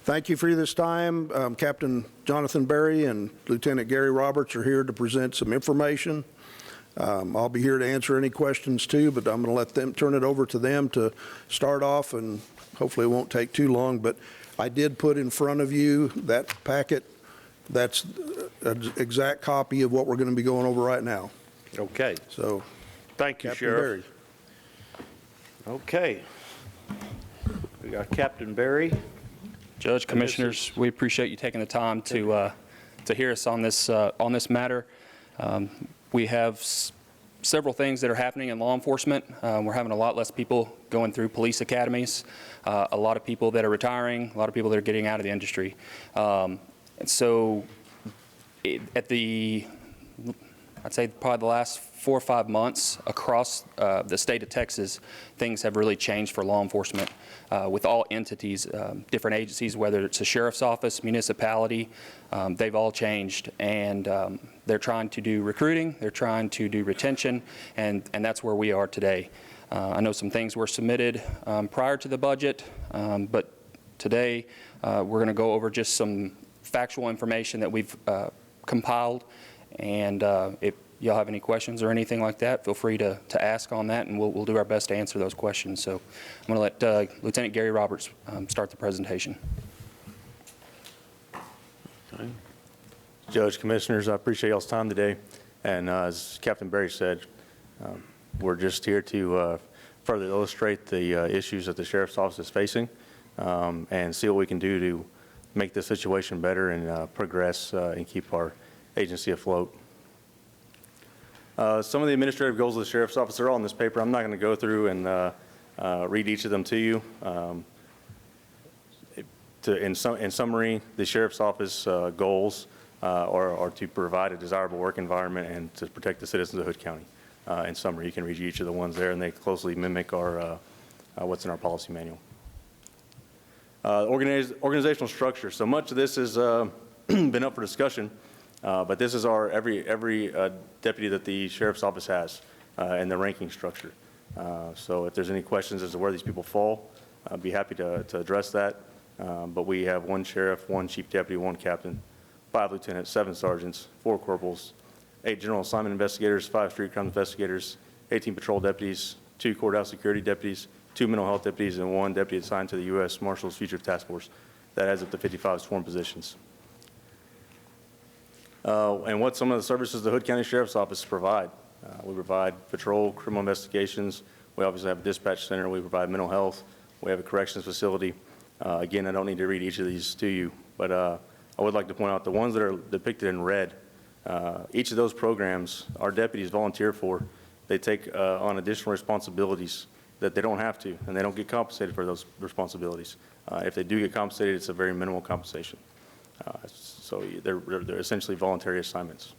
Thank you for this time. Captain Jonathan Berry and Lieutenant Gary Roberts are here to present some information. I'll be here to answer any questions too, but I'm going to let them turn it over to them to start off, and hopefully it won't take too long. But I did put in front of you that packet. That's an exact copy of what we're going to be going over right now. Okay. So, thank you, Captain Sheriff. Berry. Okay. We got Captain Berry. Judge, Commissioners, we appreciate you taking the time to hear us on this matter. We have several things that are happening in law enforcement. We're having a lot less people going through police academies, a lot of people that are retiring, a lot of people that are getting out of the industry. And so I'd say probably the last 4 or 5 months across the state of Texas, things have really changed for law enforcement with all entities, different agencies, whether it's a sheriff's office, municipality, they've all changed, and they're trying to do recruiting, they're trying to do retention, and that's where we are today. I know some things were submitted prior to the budget, but today we're going to go over just some factual information that we've compiled, and if y'all have any questions or anything like that, feel free to ask on that, and we'll do our best to answer those questions. So I'm going to let Lieutenant Gary Roberts start the presentation. Okay. Judge, Commissioners, I appreciate y'all's time today. And as Captain Berry said, we're just here to further illustrate the issues that the Sheriff's Office is facing and see what we can do to make the situation better and progress and keep our agency afloat. Some of the administrative goals of the Sheriff's Office are all in this paper. I'm not going to go through and read each of them to you. In summary, the Sheriff's Office goals are to provide a desirable work environment and to protect the citizens of Hood County. In summary, you can read each of the ones there, and they closely mimic our what's in our policy manual. Organizational structure. So much of this has been up for discussion. But this is our every deputy that the Sheriff's Office has and the ranking structure. So if there's any questions as to where these people fall, I'd be happy to address that. But we have 1 sheriff, 1 chief deputy, 1 captain, 5 lieutenants, 7 sergeants, 4 corporals, 8 general assignment investigators, 5 street crime investigators, 18 patrol deputies, 2 courthouse security deputies, 2 mental health deputies, and 1 deputy assigned to the U.S. Marshals Fugitive Task Force. That adds up to 55 sworn positions. And what some of the services the Hood County Sheriff's Office provide. We provide patrol, criminal investigations. We obviously have a dispatch center. We provide mental health. We have a corrections facility. Again, I don't need to read each of these to you, but I would like to point out the ones that are depicted in red. Each of those programs, our deputies volunteer for. They take on additional responsibilities that they don't have to, and they don't get compensated for those responsibilities. If they do get compensated, it's a very minimal compensation. So they're essentially voluntary assignments.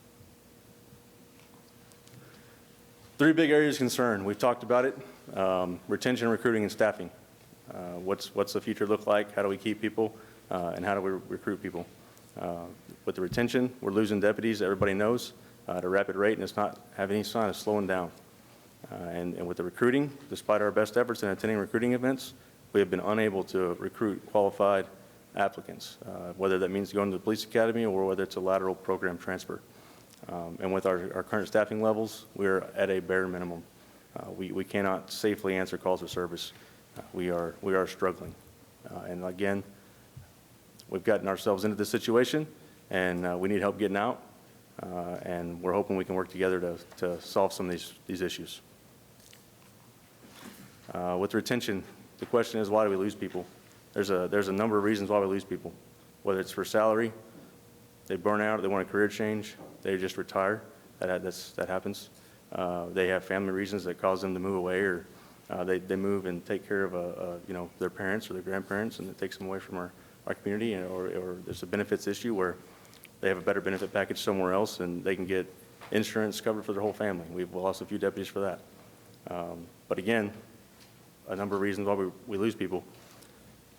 3 big areas of concern. We've talked about it: retention, recruiting, and staffing. What's the future look like? How do we keep people? And how do we recruit people? With the retention, we're losing deputies. Everybody knows at a rapid rate, and it's not having any sign of slowing down. And with the recruiting, despite our best efforts in attending recruiting events, we have been unable to recruit qualified applicants, whether that means going to the police academy or whether it's a lateral program transfer. And with our current staffing levels, we're at a bare minimum. We cannot safely answer calls for service. We are struggling. And again, we've gotten ourselves into this situation, and we need help getting out. And we're hoping we can work together to solve some of these issues. With retention, the question is, why do we lose people? There's a number of reasons why we lose people, whether it's for salary, they burn out, they want a career change, they just retire. That happens. They have family reasons that cause them to move away, or they move and take care of their parents or their grandparents, and it takes them away from our community, or there's a benefits issue where they have a better benefit package somewhere else and they can get insurance covered for their whole family. We've lost a few deputies for that. But again, a number of reasons why we lose people.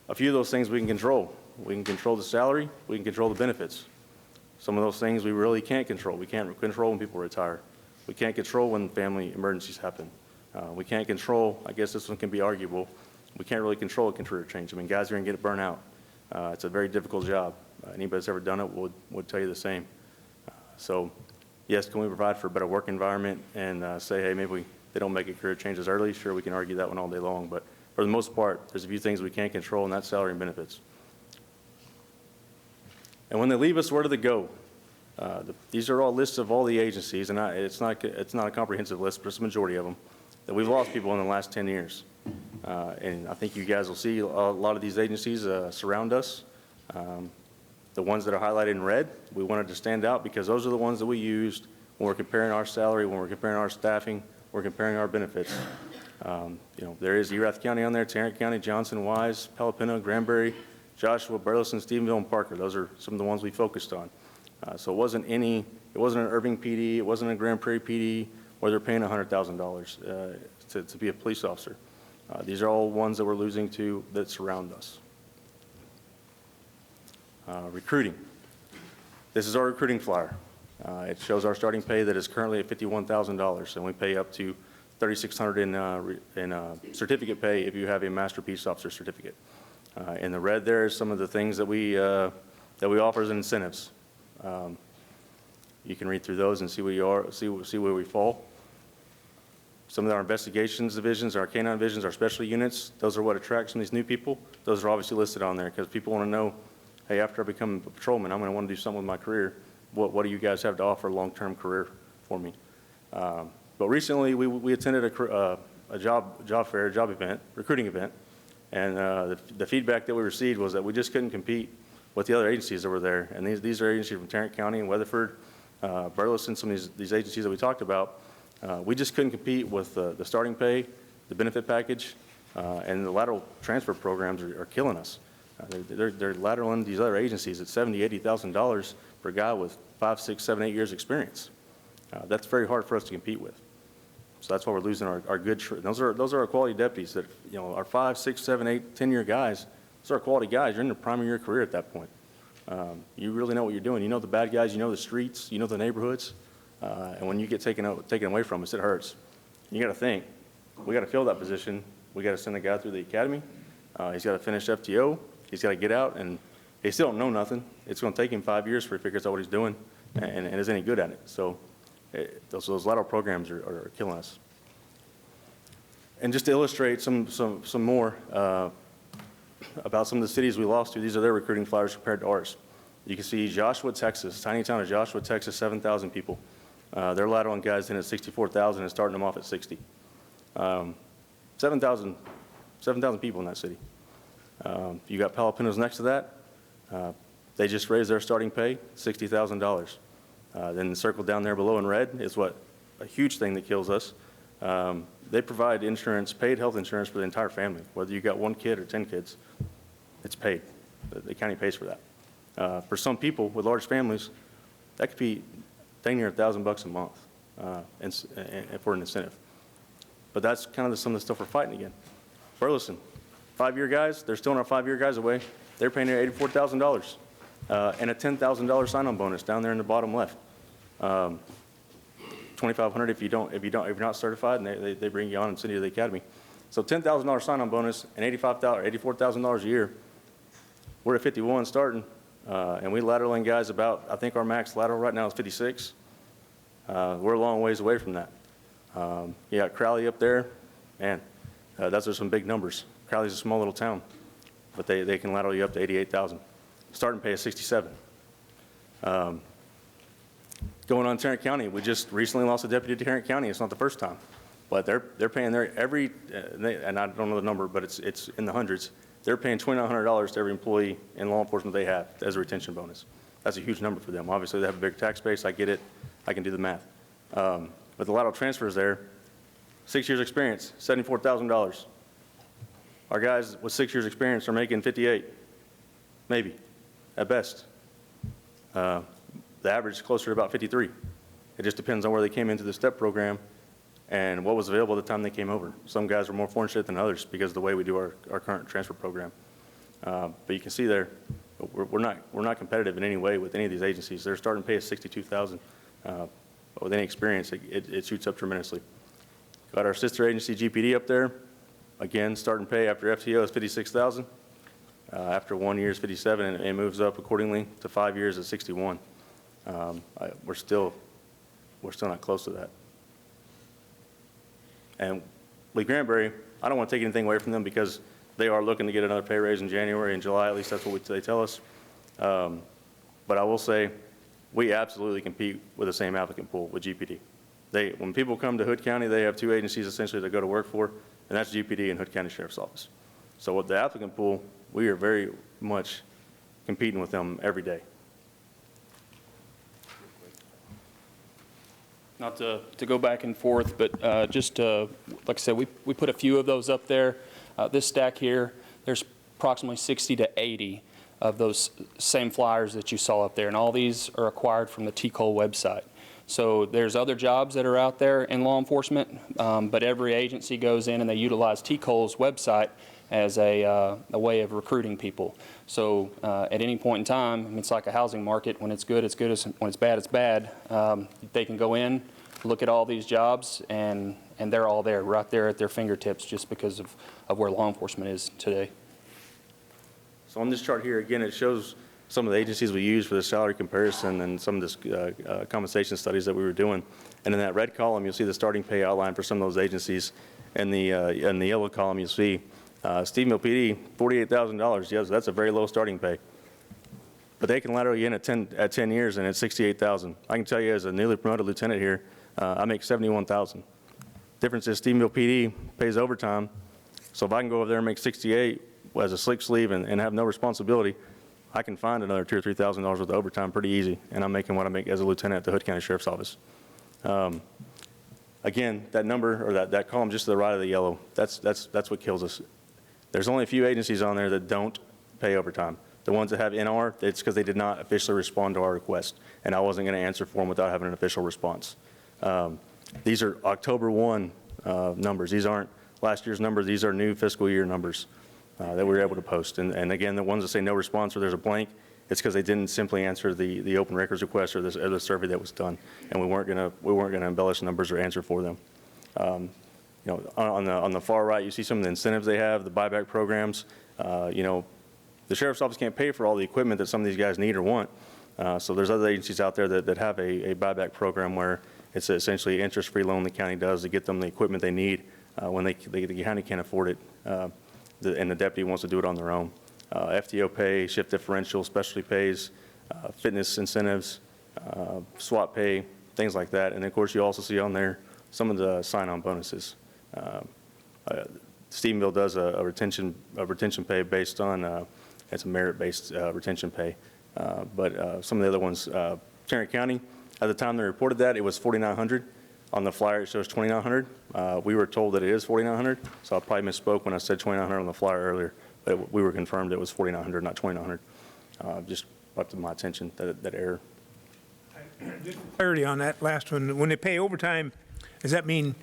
A few of those things we can control. We can control the salary, we can control the benefits. Some of those things we really can't control. We can't control when people retire. We can't control when family emergencies happen. We can't control, I guess this one can be arguable, we can't really control a career change. I mean, guys are going to get burnt out. It's a very difficult job. Anybody that's ever done it would tell you the same. So yes, can we provide for a better work environment and say, hey, maybe they don't make a career changes early? Sure, we can argue that one all day long, but for the most part, there's a few things we can't control, and that's salary and benefits. And when they leave us, where do they go? These are all lists of all the agencies, and it's not a comprehensive list, but it's a majority of them, that we've lost people in the last 10 years. And I think you guys will see a lot of these agencies surround us. The ones that are highlighted in red, we wanted to stand out because those are the ones that we used when we're comparing our salary, when we're comparing our staffing, we're comparing our benefits. There is Erath County on there, Tarrant County, Johnson, Wise, Pelopino, Granbury, Joshua, Burleson, Stephenville, and Parker. Those are some of the ones we focused on. So it wasn't an Irving PD, it wasn't a Grand Prairie PD where they're paying $100,000 to be a police officer. These are all ones that we're losing to that surround us. Recruiting. This is our recruiting flyer. It shows our starting pay that is currently at $51,000, and we pay up to $3,600 in certificate pay if you have a Master Peace Officer certificate. In the red there is some of the things that we offer as incentives. You can read through those and see where you are, see where we fall. Some of our investigations divisions, our canine divisions, our specialty units, those are what attracts some of these new people. Those are obviously listed on there because people want to know, hey, after I become a patrolman, I'm going to want to do something with my career. What do you guys have to offer a long-term career for me? But recently we attended a job fair, a job event, recruiting event, and the feedback that we received was that we just couldn't compete with the other agencies that were there. And these are agencies from Tarrant County and Weatherford, Burleson, some of these agencies that we talked about. We just couldn't compete with the starting pay, the benefit package, and the lateral transfer programs are killing us. They're lateraling these other agencies at $70,000, $80,000 for a guy with 5, 6, 7, 8 years experience. That's very hard for us to compete with. So that's why we're losing our good. Those are our quality deputies that our 5, 6, 7, 8, 10-year guys. Those are our quality guys. You're in the prime of your career at that point. You really know what you're doing. You know the bad guys. You know the streets. You know the neighborhoods. And when you get taken away from us, it hurts. You got to think. We got to fill that position. We got to send a guy through the academy. He's got to finish FTO. He's got to get out, and they still don't know nothing. It's going to take him 5 years before he figures out what he's doing and is any good at it. So those lateral programs are killing us. And just to illustrate some more about some of the cities we lost to, these are their recruiting flyers compared to ours. You can see Joshua, Texas, tiny town of Joshua, Texas, 7,000 people. They're lateraling guys in at 64,000 and starting them off at 60. 7,000 people in that city. You got Pelopino's next to that. They just raised their starting pay, $60,000. Then the circle down there below in red is what a huge thing that kills us. They provide insurance, paid health insurance for the entire family. Whether you got 1 kid or 10 kids, it's paid. The county pays for that. For some people with large families, that could be dang near $1,000 a month and for an incentive. But that's kind of some of the stuff we're fighting again. Burleson, 5-year guys, they're still not 5-year guys away. They're paying near $84,000 and a $10,000 sign-on bonus down there in the bottom left. $2,500 if you're not certified, and they bring you on and send you to the academy. So $10,000 sign-on bonus and $84,000 a year. We're at 51 starting, and we lateraling guys about, I think our max lateral right now is 56. We're a long ways away from that. You got Crowley up there, man. Those are some big numbers. Crowley's a small little town, but they can lateral you up to 88,000. Starting pay is 67. Going on Tarrant County, we just recently lost a deputy to Tarrant County. It's not the first time, but they're paying their and I don't know the number, but it's in the hundreds. They're paying $2,900 to every employee in law enforcement they have as a retention bonus. That's a huge number for them. Obviously, they have a bigger tax base. I get it. I can do the math. But the lateral transfers there, 6 years experience, $74,000. Our guys with 6 years experience are making 58, maybe, at best. The average is closer to about 53. It just depends on where they came into the STEP program and what was available at the time they came over. Some guys are more fortunate than others because of the way we do our current transfer program. But you can see there, we're not competitive in any way with any of these agencies. Their starting pay is $62,000. But with any experience, it shoots up tremendously. Got our sister agency GPD up there. Again, starting pay after FTO is $56,000. After 1 year is 57, and it moves up accordingly to 5 years at 61. We're still not close to that. And with Granbury, I don't want to take anything away from them because they are looking to get another pay raise in January and July, at least that's what they tell us. But I will say, we absolutely compete with the same applicant pool with GPD. When people come to Hood County, they have two agencies essentially to go to work for, and that's GPD and Hood County Sheriff's Office. So with the applicant pool, we are very much competing with them every day. Not to go back and forth, but just like I said, we put a few of those up there. This stack here, there's approximately 60 to 80 of those same flyers that you saw up there, and all these are acquired from the TCOL website. So there's other jobs that are out there in law enforcement, but every agency goes in and they utilize TCOL's website as a way of recruiting people. So at any point in time, it's like a housing market. When it's good, it's good. When it's bad, it's bad. They can go in, look at all these jobs, and they're all there, right there at their fingertips, just because of where law enforcement is today. So on this chart here, again, it shows some of the agencies we use for the salary comparison and some of this compensation studies that we were doing. And in that red column, you'll see the starting pay outline for some of those agencies. And in the yellow column, you'll see Stephenville PD, $48,000. Yes, that's a very low starting pay. But they can lateral you in at 10 years and at $68,000. I can tell you as a newly promoted lieutenant here, I make $71,000. Difference is Stephenville PD pays overtime. So if I can go over there and make 68 as a slick sleeve and have no responsibility, I can find another $2,000 or $3,000 worth of overtime pretty easy, and I'm making what I make as a lieutenant at the Hood County Sheriff's Office. Again, that number or that column just to the right of the yellow, that's what kills us. There's only a few agencies on there that don't pay overtime. The ones that have NR, it's because they did not officially respond to our request, and I wasn't going to answer for them without having an official response. These are October 1 numbers. These aren't last year's numbers. These are new fiscal year numbers that we were able to post. And again, the ones that say no response or there's a blank, it's because they didn't simply answer the open records request or the survey that was done, and we weren't going to embellish numbers or answer for them. You know, on the far right, you see some of the incentives they have, the buyback programs. You know, the sheriff's office can't pay for all the equipment that some of these guys need or want. So there's other agencies out there that have a buyback program where it's essentially an interest-free loan the county does to get them the equipment they need when the county can't afford it, and the deputy wants to do it on their own. FTO pay, shift differential, specialty pays, fitness incentives, SWAT pay, things like that. And of course, you also see on there some of the sign-on bonuses. Stephenville does a retention pay based on it's a merit-based retention pay. But some of the other ones, Tarrant County, at the time they reported that, it was $4,900. On the flyer, it shows $2,900. We were told that it is $4,900, so I probably misspoke when I said $2,900 on the flyer earlier. But we were confirmed it was $4,900, not $2,900. Just brought to my attention that error. Just clarity on that last one. When they pay overtime, does that mean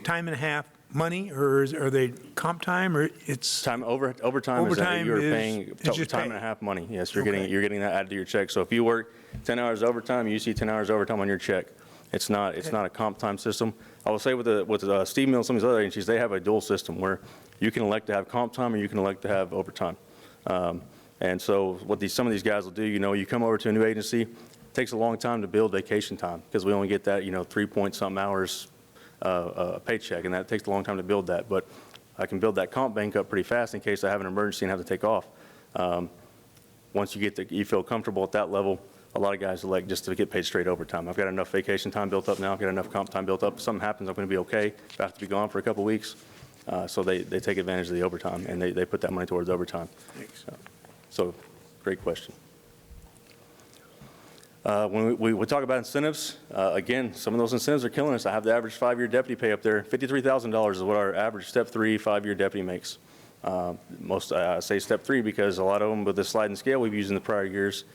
time and a half money, or are they comp time, or it's Overtime is that you're paying just time and a half money. Yes, you're getting that added to your check. So if you work 10 hours overtime, you see 10 hours overtime on your check. It's not a comp time system. I will say with Stephenville and some of these other agencies, they have a dual system where you can elect to have comp time or you can elect to have overtime. And so what some of these guys will do, you know, you come over to a new agency, it takes a long time to build vacation time because we only get that, you know, 3-point-something hours a paycheck, and that takes a long time to build that. But I can build that comp bank up pretty fast in case I have an emergency and have to take off. Once you feel comfortable at that level, a lot of guys elect just to get paid straight overtime. I've got enough vacation time built up now. I've got enough comp time built up. If something happens, I'm going to be okay. If I have to be gone for a couple of weeks. So they take advantage of the overtime, and they put that money towards overtime. So great question. When we talk about incentives, again, some of those incentives are killing us. I have the average 5-year deputy pay up there. $53,000 is what our average step 3 5-year deputy makes. I say step 3 because a lot of them with the sliding scale we've used in the prior years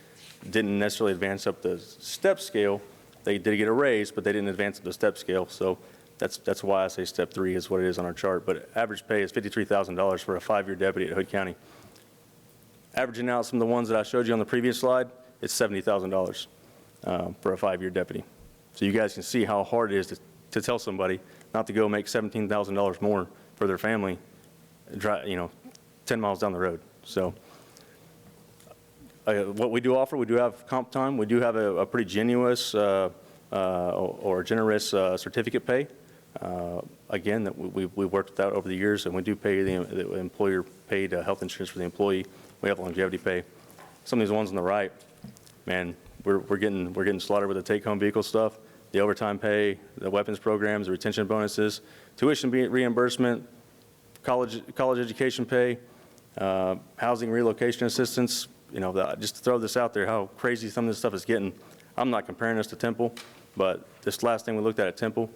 didn't necessarily advance up the step scale. They did get a raise, but they didn't advance up the step scale. So that's why I say step 3 is what it is on our chart. But average pay is $53,000 for a 5-year deputy at Hood County. Averaging out some of the ones that I showed you on the previous slide, it's $70,000 for a 5-year deputy. So you guys can see how hard it is to tell somebody not to go make $17,000 more for their family, 10 miles down the road. So What we do offer, we do have comp time. We do have a pretty generous or generous certificate pay. Again, that we worked with that over the years, and we do pay the employer paid health insurance for the employee. We have longevity pay. Some of these ones on the right, man, we're getting slaughtered with the take-home vehicle stuff, the overtime pay, the weapons programs, the retention bonuses, tuition reimbursement, college education pay, housing relocation assistance. You know, just to throw this out there, how crazy some of this stuff is getting. I'm not comparing this to Temple, but this last thing we looked at Temple,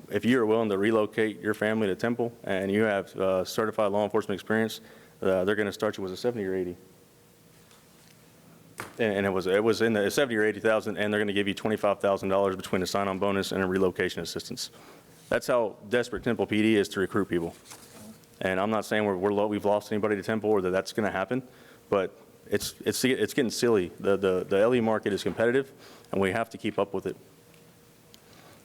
if you're willing to relocate your family to Temple and you have certified law enforcement experience, they're going to start you with a 70 or 80. And it was in the 70 or 80,000, and they're going to give you $25,000 between a sign-on bonus and a relocation assistance. That's how desperate Temple PD is to recruit people. And I'm not saying we've lost anybody to Temple or that that's going to happen, but it's getting silly. The LE market is competitive, and we have to keep up with it.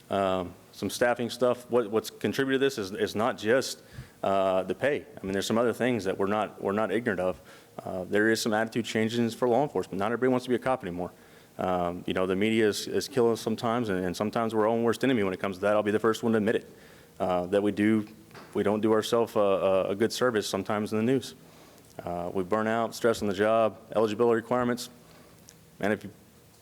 Some staffing stuff. What's contributed to this is not just the pay. I mean, there's some other things that we're not ignorant of. There is some attitude changes for law enforcement. Not everybody wants to be a cop anymore. You know, the media is killing us sometimes, and sometimes we're our own worst enemy when it comes to that. I'll be the first one to admit it. That we don't do ourselves a good service sometimes in the news. We burn out, stress on the job, eligibility requirements. Man, if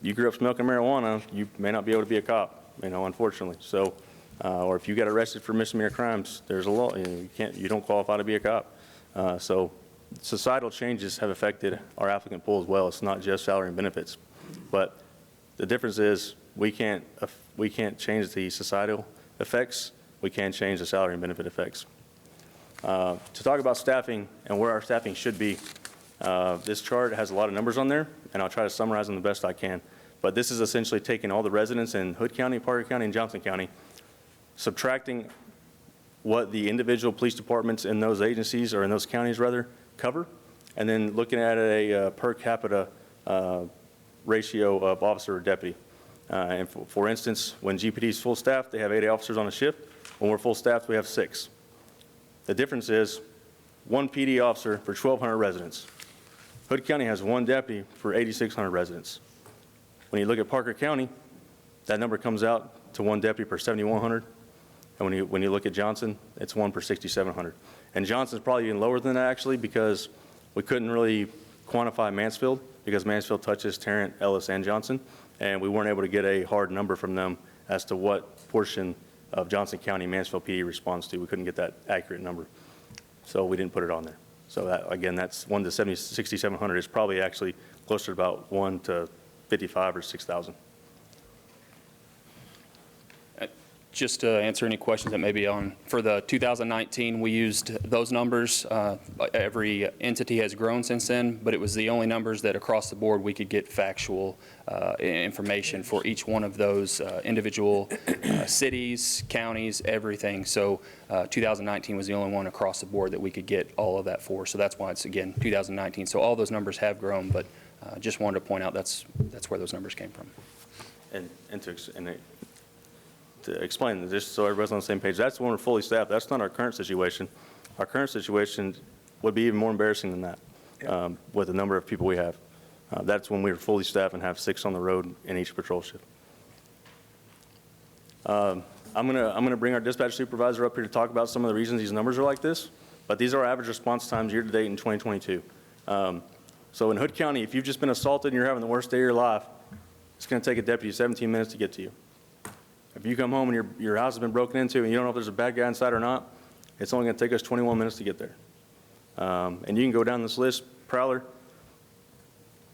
you grew up smoking marijuana, you may not be able to be a cop, you know, unfortunately. So, or if you got arrested for misdemeanor crimes, there's a law, you don't qualify to be a cop. So societal changes have affected our applicant pool as well. It's not just salary and benefits. But the difference is we can't change the societal effects. We can change the salary and benefit effects. To talk about staffing and where our staffing should be, this chart has a lot of numbers on there, and I'll try to summarize them the best I can. But this is essentially taking all the residents in Hood County, Parker County, and Johnson County, subtracting what the individual police departments in those agencies, or in those counties rather, cover, and then looking at a per capita ratio of officer or deputy. And for instance, when GPD is full staff, they have 8 officers on a shift. When we're full staffed, we have 6. The difference is 1 PD officer for 1,200 residents. Hood County has 1 deputy for 8,600 residents. When you look at Parker County, that number comes out to 1 deputy per 7,100. And when you look at Johnson, it's 1 per 6,700. And Johnson's probably even lower than that actually, because we couldn't really quantify Mansfield, because Mansfield touches Tarrant, Ellis, and Johnson, and we weren't able to get a hard number from them as to what portion of Johnson County Mansfield PD responds to. We couldn't get that accurate number, so we didn't put it on there. So that, again, that's 1 to 6,700 is probably actually closer to about 1 to 55 or 6,000. Just to answer any questions that may be on, for the 2019, we used those numbers. Every entity has grown since then, but it was the only numbers that across the board we could get factual information for each one of those individual cities, counties, everything. So 2019 was the only one across the board that we could get all of that for. So that's why it's, again, 2019. So all those numbers have grown, but just wanted to point out that's where those numbers came from. To explain this so everybody's on the same page, that's when we're fully staffed. That's not our current situation. Our current situation would be even more embarrassing than that with the number of people we have. That's when we're fully staffed and have 6 on the road in each patrol shift. I'm gonna bring our dispatch supervisor up here to talk about some of the reasons these numbers are like this, but these are average response times year to date in 2022. So in Hood County, if you've just been assaulted and you're having the worst day of your life, it's gonna take a deputy 17 minutes to get to you. If you come home and your house has been broken into and you don't know if there's a bad guy inside or not, it's only going to take us 21 minutes to get there. And you can go down this list. Prowler,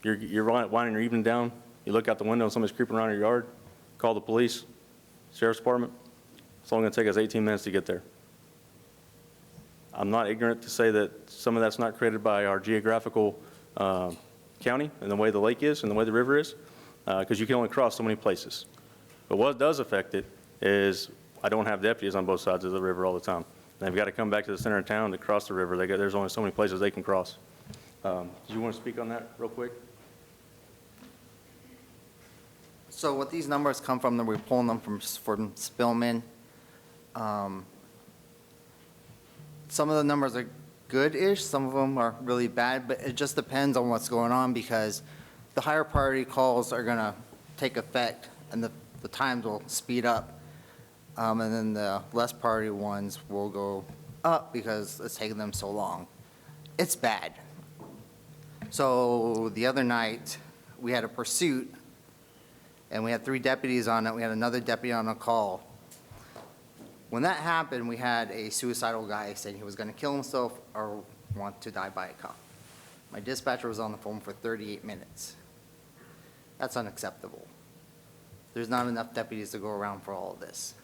you're winding your evening down. You look out the window and somebody's creeping around your yard. Call the police, sheriff's department. It's only going to take us 18 minutes to get there. I'm not ignorant to say that some of that's not created by our geographical county and the way the lake is and the way the river is, because you can only cross so many places. But what does affect it is I don't have deputies on both sides of the river all the time. They've got to come back to the center of town to cross the river. There's only so many places they can cross. Do you want to speak on that real quick? So what these numbers come from, we're pulling them from Spillman. Some of the numbers are good-ish, some of them are really bad, but it just depends on what's going on, because the higher priority calls are gonna take effect, and the times will speed up. And then the less priority ones will go up because it's taking them so long. It's bad. So the other night, we had a pursuit, and we had 3 deputies on it. We had another deputy on a call. When that happened, we had a suicidal guy saying he was going to kill himself or want to die by a cop. My dispatcher was on the phone for 38 minutes. That's unacceptable. There's not enough deputies to go around for all of this.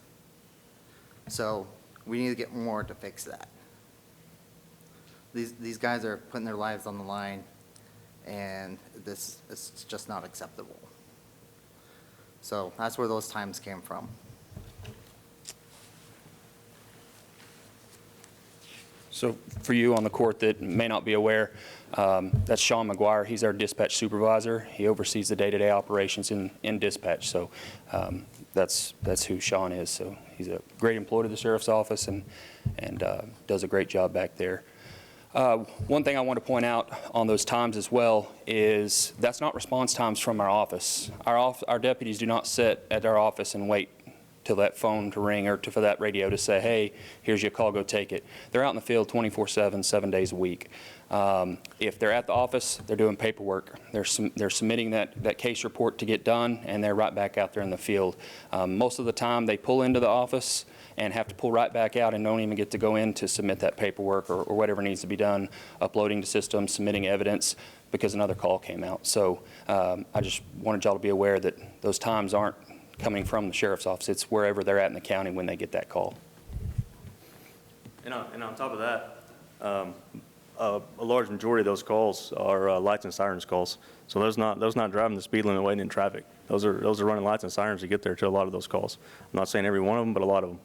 So we need to get more to fix that. These guys are putting their lives on the line, and this is just not acceptable. So that's where those times came from. So for you on the court that may not be aware, that's Sean McGuire. He's our dispatch supervisor. He oversees the day-to-day operations in dispatch. So that's who Sean is. So he's a great employee to the sheriff's office and does a great job back there. One thing I want to point out on those times as well is that's not response times from our office. Our deputies do not sit at our office and wait till that phone to ring or for that radio to say, hey, here's your call, go take it. They're out in the field 24/7, 7 days a week. If they're at the office, they're doing paperwork. They're submitting that case report to get done, and they're right back out there in the field. Most of the time, they pull into the office and have to pull right back out and don't even get to go in to submit that paperwork or whatever needs to be done, uploading to systems, submitting evidence, because another call came out. So I just wanted y'all to be aware that those times aren't coming from the sheriff's office. It's wherever they're at in the county when they get that call. And on top of that, a large majority of those calls are lights and sirens calls. So those not driving the speed limit waiting in traffic. Those are running lights and sirens to get there to a lot of those calls. I'm not saying every one of them, but a lot of them.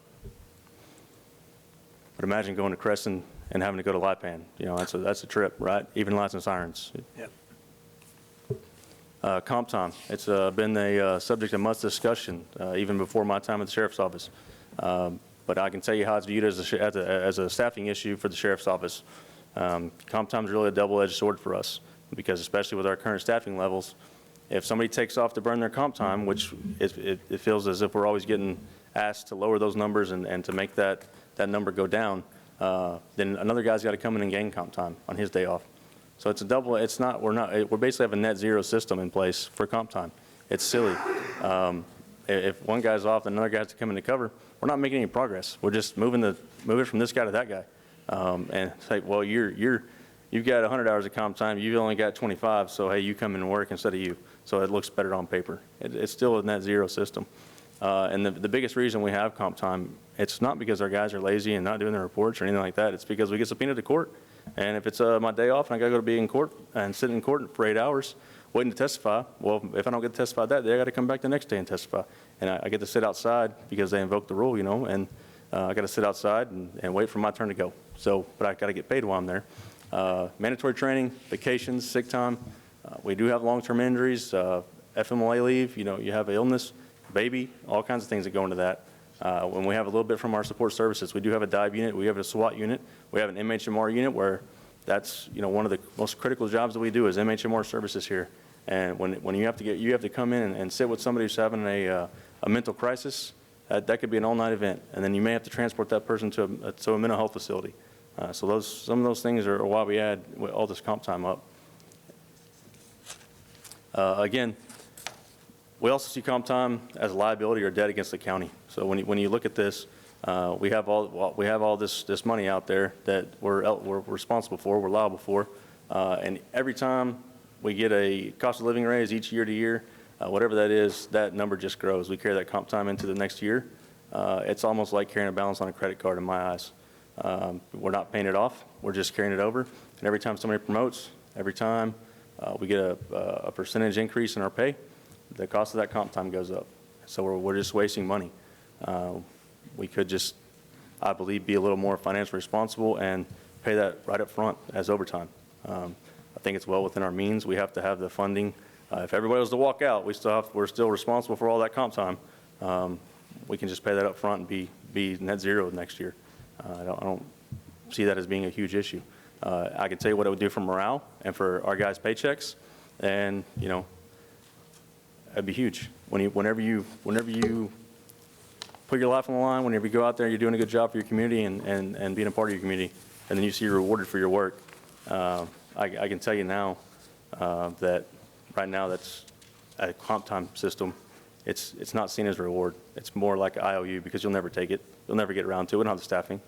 But imagine going to Crescent and having to go to Lipan. You know, that's a trip, right? Even lights and sirens. Yep. Comp time. It's been a subject of much discussion even before my time at the sheriff's office. But I can tell you how it's viewed as a staffing issue for the sheriff's office. Comp time is really a double-edged sword for us, because especially with our current staffing levels, if somebody takes off to burn their comp time, which it feels as if we're always getting asked to lower those numbers and to make that number go down, then another guy's got to come in and gain comp time on his day off. So it's a double. We're basically have a net zero system in place for comp time. It's silly. If one guy's off, then another guy has to come in to cover. We're not making any progress. We're just moving it from this guy to that guy, and say, well, you've got 100 hours of comp time. You've only got 25. So hey, you come in and work instead of you. So it looks better on paper. It's still a net zero system. And the biggest reason we have comp time, it's not because our guys are lazy and not doing their reports or anything like that. It's because we get subpoenaed to court. And if it's my day off and I got to go to be in court and sit in court for 8 hours waiting to testify, well, if I don't get to testify that day, I got to come back the next day and testify. And I get to sit outside because they invoked the rule, you know, and I got to sit outside and wait for my turn to go. So, but I got to get paid while I'm there. Mandatory training, vacations, sick time. We do have long-term injuries, FMLA leave, you know, you have an illness, baby, all kinds of things that go into that. When we have a little bit from our support services, we do have a dive unit, we have a SWAT unit, we have an MHMR unit where that's, you know, one of the most critical jobs that we do is MHMR services here. And when you have to come in and sit with somebody who's having a mental crisis, that could be an all-night event, and then you may have to transport that person to a mental health facility. So some of those things are why we add all this comp time up. Again, we also see comp time as a liability or debt against the county. So when you look at this, we have all this money out there that we're responsible for, we're liable for, and every time we get a cost of living raise each year to year, whatever that is, that number just grows. We carry that comp time into the next year. It's almost like carrying a balance on a credit card in my eyes. We're not paying it off, we're just carrying it over. And every time somebody promotes, every time we get a percentage increase in our pay, the cost of that comp time goes up. So we're just wasting money. We could just, I believe, be a little more financially responsible and pay that right up front as overtime. I think it's well within our means. We have to have the funding. If everybody was to walk out, we're still responsible for all that comp time. We can just pay that up front and be net zero next year. I don't see that as being a huge issue. I can tell you what it would do for morale and for our guys' paychecks, and, you know, it'd be huge. Whenever you put your life on the line, whenever you go out there, you're doing a good job for your community and being a part of your community, and then you see you're rewarded for your work. I can tell you now that right now that's a comp time system. It's not seen as a reward. It's more like an IOU because you'll never take it. You'll never get around to it. We don't have the staffing.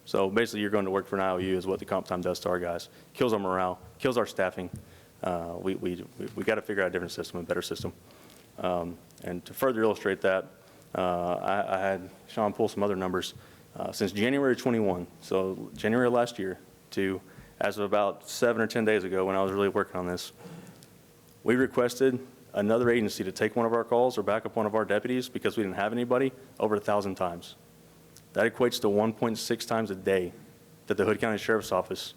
So basically, you're going to work for an IOU is what the comp time does to our guys. Kills our morale, kills our staffing. We got to figure out a different system, a better system. And to further illustrate that, I had Sean pull some other numbers. Since January 21, so January of last year, to as of about 7 or 10 days ago when I was really working on this, we requested another agency to take one of our calls or back up one of our deputies because we didn't have anybody over 1,000 times. That equates to 1.6 times a day that the Hood County Sheriff's Office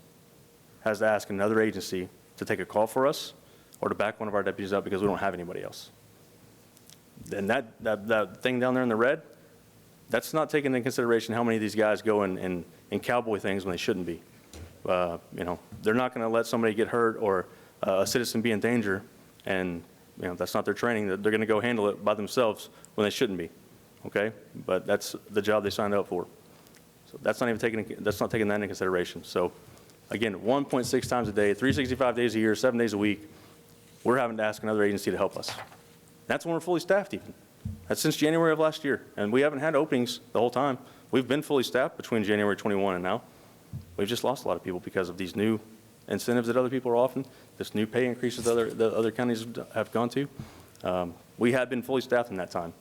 has to ask another agency to take a call for us or to back one of our deputies up because we don't have anybody else. And that thing down there in the red, that's not taking into consideration how many of these guys go and cowboy things when they shouldn't be. You know, they're not going to let somebody get hurt or a citizen be in danger, and you know that's not their training. They're going to go handle it by themselves when they shouldn't be. Okay, but that's the job they signed up for. So that's not taking that into consideration. So again, 1.6 times a day, 365 days a year, 7 days a week, we're having to ask another agency to help us. That's when we're fully staffed even. That's since January of last year. And we haven't had openings the whole time. We've been fully staffed between January 21 and now. We've just lost a lot of people because of these new incentives that other people are offering, this new pay increases that other counties have gone to. We had been fully staffed in that time.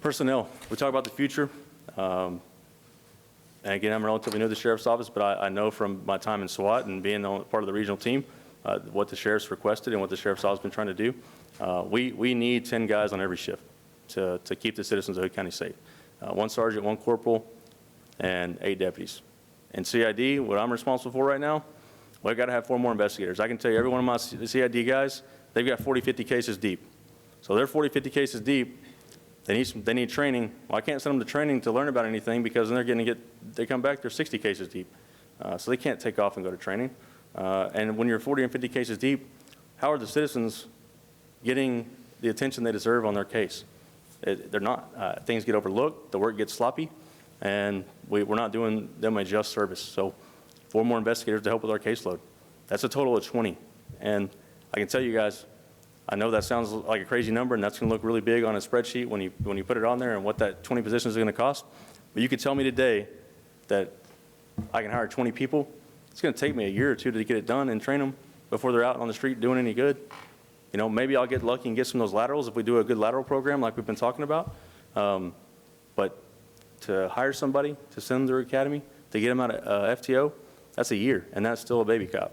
Personnel, we talk about the future. And again, I'm relatively new to the Sheriff's Office, but I know from my time in SWAT and being part of the regional team, what the Sheriff's requested and what the Sheriff's Office has been trying to do. We need 10 guys on every shift to keep the citizens of Hood County safe. 1 sergeant, 1 corporal, and 8 deputies. And CID, what I'm responsible for right now, well, I've got to have 4 more investigators. I can tell you every one of my CID guys, they've got 40, 50 cases deep. So they're 40, 50 cases deep. They need training. Well, I can't send them to training to learn about anything because then they come back, they're 60 cases deep. So they can't take off and go to training. And when you're 40 and 50 cases deep, how are the citizens getting the attention they deserve on their case? They're not. Things get overlooked, the work gets sloppy, and we're not doing them a just service. So 4 more investigators to help with our caseload. That's a total of 20. And I can tell you guys, I know that sounds like a crazy number, and that's going to look really big on a spreadsheet when you put it on there and what that 20 positions is going to cost. But you could tell me today that I can hire 20 people. It's going to take me a year or 2 to get it done and train them before they're out on the street doing any good. You know, maybe I'll get lucky and get some of those laterals if we do a good lateral program like we've been talking about. But to hire somebody, to send them to the academy, to get them out of FTO, that's a year, and that's still a baby cop.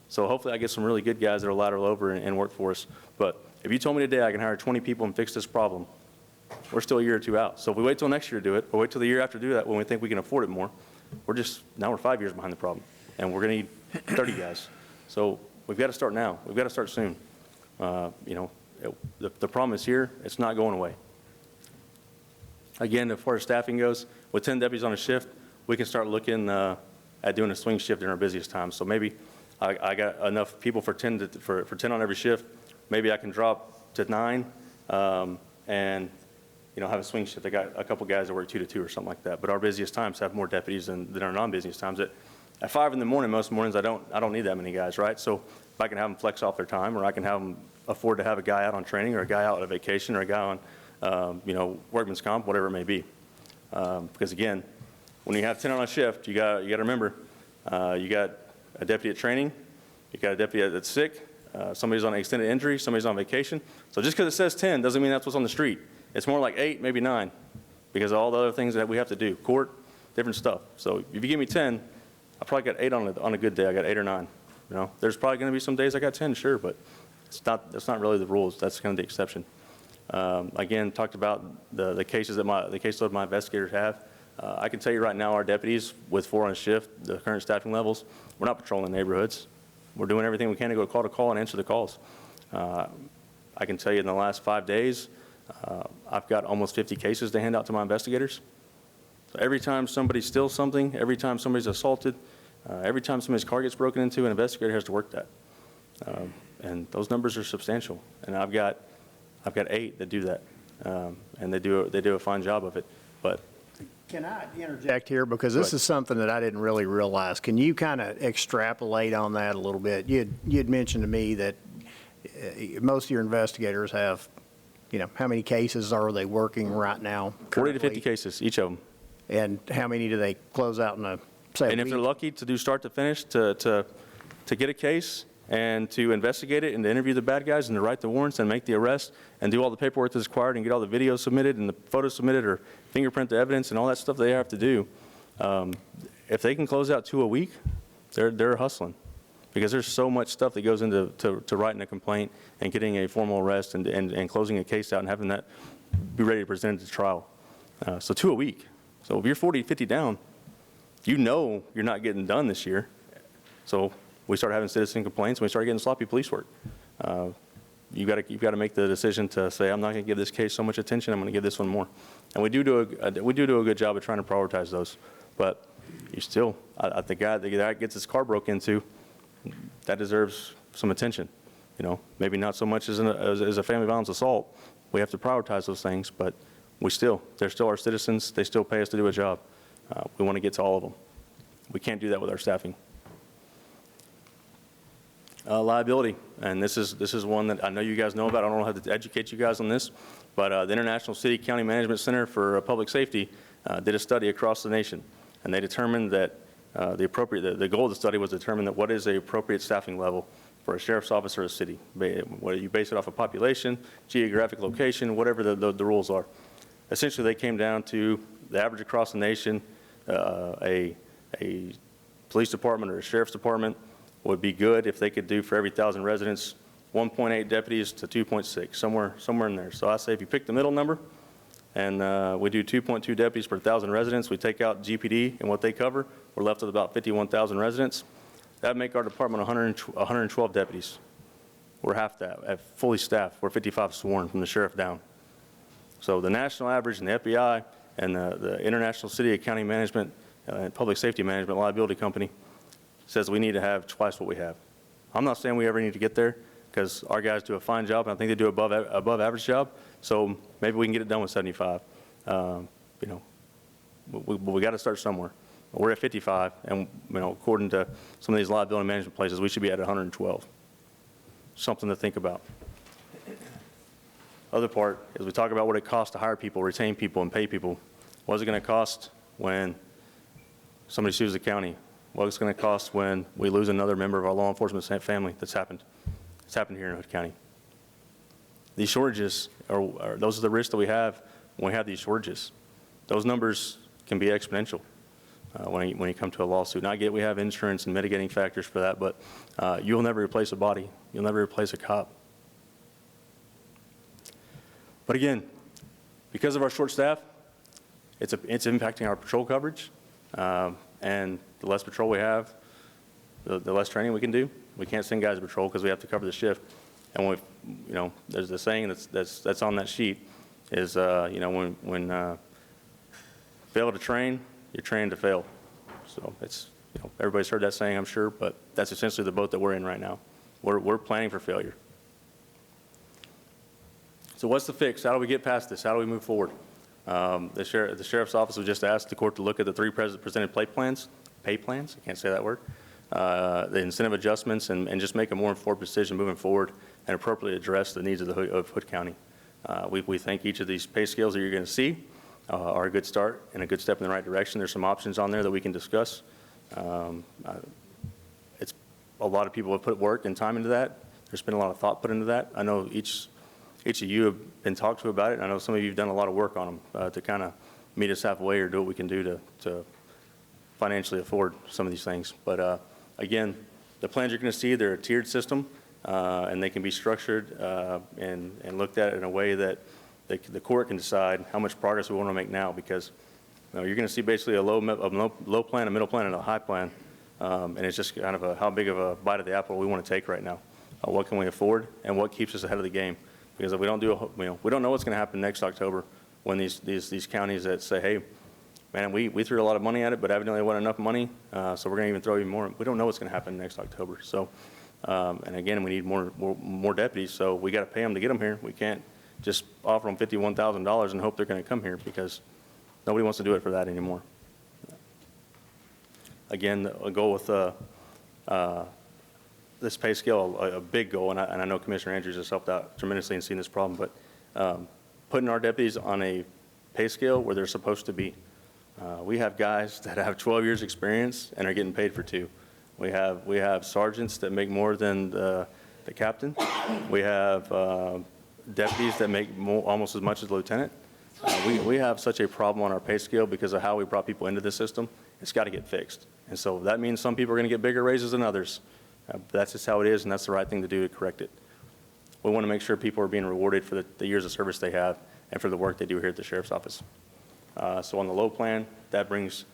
So hopefully I get some really good guys that are lateral over and work for us. But if you told me today I can hire 20 people and fix this problem, we're still a year or 2 out. So if we wait till next year to do it, or wait till the year after to do that when we think we can afford it more, now we're 5 years behind the problem. And we're going to need 30 guys. So we've got to start now. We've got to start soon. You know, the problem is here. It's not going away. Again, as far as staffing goes, with 10 deputies on a shift, we can start looking at doing a swing shift in our busiest times. So maybe I got enough people for 10 on every shift. Maybe I can drop to 9 and you know have a swing shift. I got a couple guys that work 2 to 2 or something like that. But our busiest times have more deputies than our non-busiest times. At 5 in the morning, most mornings I don't need that many guys, right? So if I can have them flex off their time, or I can have them afford to have a guy out on training, or a guy out on vacation, or a guy on you know, workman's comp, whatever it may be. Because again, when you have 10 on a shift, you got to remember, you got a deputy at training, you got a deputy that's sick, somebody's on extended injury, somebody's on vacation. So just because it says 10 doesn't mean that's what's on the street. It's more like 8, maybe 9, because of all the other things that we have to do, court, different stuff. So if you give me 10, I probably got 8 on a good day. I got 8 or 9. You know, there's probably going to be some days I got 10, sure, but that's not really the rules. That's kind of the exception. Again, talked about the cases that the caseload my investigators have. I can tell you right now, our deputies with 4 on shift, the current staffing levels, we're not patrolling neighborhoods. We're doing everything we can to go call to call and answer the calls. I can tell you in the last 5 days, I've got almost 50 cases to hand out to my investigators. So every time somebody steals something, every time somebody's assaulted, every time somebody's car gets broken into, an investigator has to work that. And those numbers are substantial. And I've got 8 that do that. And they do a fine job of it. But Can I interject here? Because this is something that I didn't really realize. Can you kind of extrapolate on that a little bit? You'd mentioned to me that most of your investigators have, how many cases are they working right now? 40 to 50 currently? cases, each of them. And how many do they close out in a, say, And a if they're week? lucky to do start to finish, to get a case and to investigate it and to interview the bad guys and to write the warrants and make the arrest and do all the paperwork that's required and get all the videos submitted and the photos submitted or fingerprint the evidence and all that stuff they have to do, if they can close out 2 a week, they're hustling. Because there's so much stuff that goes into writing a complaint and getting a formal arrest and closing a case out and having that be ready to present it to trial. So 2 a week. So if you're 40, 50 down, you're not getting done this year. So we start having citizen complaints, and we start getting sloppy police work. You've got to make the decision to say, I'm not going to give this case so much attention, I'm going to give this one more. And we do do a good job of trying to prioritize those. But you still, the guy that gets his car broke into, that deserves some attention. Maybe not so much as a family violence assault. We have to prioritize those things, but they're still our citizens. They still pay us to do a job. We want to get to all of them. We can't do that with our staffing. Liability, and this is one that I know you guys know about. I don't know how to educate you guys on this, but the International City County Management Center for Public Safety did a study across the nation, and they determined that the goal of the study was to determine that what is the appropriate staffing level for a sheriff's office or a city. Whether you base it off of population, geographic location, whatever the rules are. Essentially, they came down to the average across the nation. A police department or a sheriff's department would be good if they could do for every 1,000 residents 1.8 deputies to 2.6, somewhere in there. So I say if you pick the middle number, and we do 2.2 deputies per 1,000 residents, we take out GPD and what they cover, we're left with about 51,000 residents. That'd make our department 112 deputies. We're half that, at fully staffed. We're 55 sworn from the sheriff down. So the national average and the FBI and the International City and County Management and Public Safety Management Liability Company says we need to have twice what we have. I'm not saying we ever need to get there because our guys do a fine job, and I think they do above average job. So maybe we can get it done with 75. We got to start somewhere. We're at 55, and according to some of these liability management places, we should be at 112. Something to think about. Other part is we talk about what it costs to hire people, retain people, and pay people. What is it going to cost when somebody sues the county? What is it going to cost when we lose another member of our law enforcement family that's happened? It's happened here in Hood County. These shortages, those are the risks that we have when we have these shortages. Those numbers can be exponential when you come to a lawsuit. And I get we have insurance and mitigating factors for that, but you'll never replace a body. You'll never replace a cop. But again, because of our short staff, it's impacting our patrol coverage. And the less patrol we have, the less training we can do. We can't send guys to patrol because we have to cover the shift. And there's the saying that's on that sheet is, when fail to train, you're trained to fail. So it's, everybody's heard that saying, I'm sure, but that's essentially the boat that we're in right now. We're planning for failure. So what's the fix? How do we get past this? How do we move forward? The sheriff's office was just asked the court to look at the 3 presented pay plans, I can't say that word, the incentive adjustments, and just make a more informed decision moving forward and appropriately address the needs of Hood County. We think each of these pay scales that you're going to see are a good start and a good step in the right direction. There's some options on there that we can discuss. It's a lot of people have put work and time into that. There's been a lot of thought put into that. I know each of you have been talked to about it. I know some of you have done a lot of work on them to kind of meet us halfway or do what we can do to financially afford some of these things. But again, the plans you're going to see, they're a tiered system, and they can be structured and looked at in a way that the court can decide how much progress we want to make now, because you're going to see basically a low plan, a middle plan, and a high plan, and it's just kind of how big of a bite of the apple we want to take right now. What can we afford, and what keeps us ahead of the game? Because if we don't we don't know what's going to happen next October when these counties that say, hey, man, we threw a lot of money at it, but evidently there wasn't enough money, so we're going to even throw even more. We don't know what's going to happen next October. So, and again, we need more deputies, so we got to pay them to get them here. We can't just offer them $51,000 and hope they're going to come here, because nobody wants to do it for that anymore. Again, a goal with this pay scale, a big goal, and I know Commissioner Andrews has helped out tremendously in seeing this problem, but putting our deputies on a pay scale where they're supposed to be. We have guys that have 12 years experience and are getting paid for 2. We have sergeants that make more than the captain. We have deputies that make almost as much as the lieutenant. We have such a problem on our pay scale because of how we brought people into this system. It's got to get fixed. And so that means some people are going to get bigger raises than others. That's just how it is, and that's the right thing to do to correct it. We want to make sure people are being rewarded for the years of service they have and for the work they do here at the Sheriff's Office. So on the low plan, that brings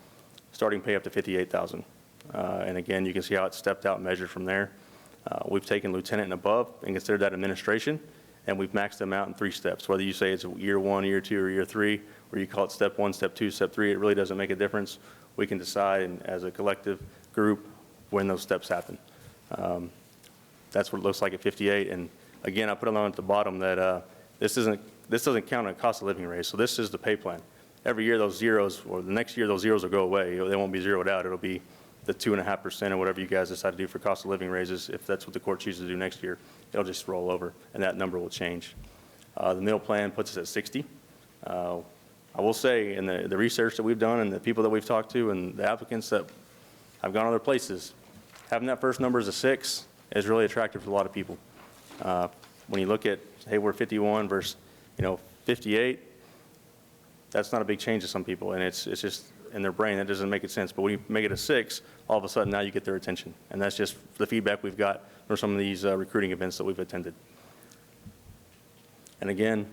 starting pay up to $58,000. And again, you can see how it's stepped out and measured from there. We've taken lieutenant and above and considered that administration, and we've maxed them out in 3 steps. Whether you say it's year 1, year 2, or year 3, or you call it step 1, step 2, step 3, it really doesn't make a difference. We can decide as a collective group when those steps happen. That's what it looks like at 58. And again, I put along at the bottom that this doesn't count a cost of living raise. So this is the pay plan. Every year those zeros, or the next year those zeros will go away. They won't be zeroed out. It'll be the 2.5% or whatever you guys decide to do for cost of living raises. If that's what the court chooses to do next year, it'll just roll over, and that number will change. The middle plan puts us at 60. I will say, in the research that we've done and the people that we've talked to and the applicants that have gone other places, having that first number as a 6 is really attractive to a lot of people. When you look at, hey, we're 51 versus, 58, that's not a big change to some people, and it's just in their brain, that doesn't make it sense. But when you make it a 6, all of a sudden now you get their attention. And that's just the feedback we've got from some of these recruiting events that we've attended. And again,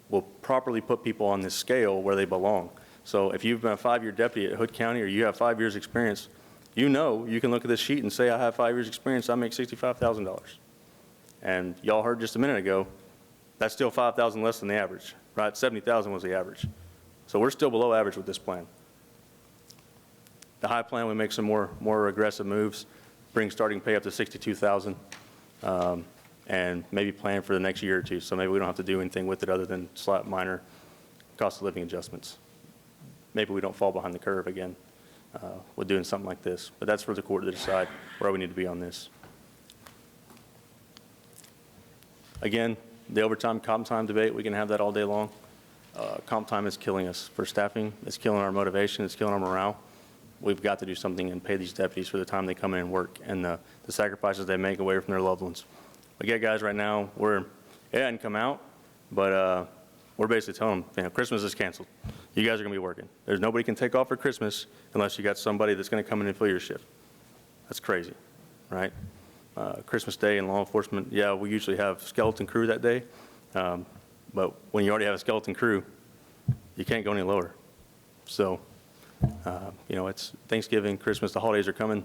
we'll properly put people on this scale where they belong. So if you've been a 5-year deputy at Hood County, or you have 5 years experience, you can look at this sheet and say, I have 5 years experience, I make $65,000. And y'all heard just a minute ago, that's still $5,000 less than the average, right? $70,000 was the average. So we're still below average with this plan. The high plan, we make some more aggressive moves, bring starting pay up to $62,000, and maybe plan for the next year or 2. So maybe we don't have to do anything with it other than slight minor cost of living adjustments. Maybe we don't fall behind the curve again with doing something like this. But that's for the court to decide where we need to be on this. Again, the overtime, comp time debate, we can have that all day long. Comp time is killing us for staffing. It's killing our motivation. It's killing our morale. We've got to do something and pay these deputies for the time they come in and work and the sacrifices they make away from their loved ones. We get guys right now, it hadn't come out, but we're basically telling them, Christmas is canceled. You guys are going to be working. There's nobody can take off for Christmas unless you got somebody that's going to come in and fill your shift. That's crazy, right? Christmas Day in law enforcement, yeah, we usually have skeleton crew that day, but when you already have a skeleton crew, you can't go any lower. So, it's Thanksgiving, Christmas, the holidays are coming.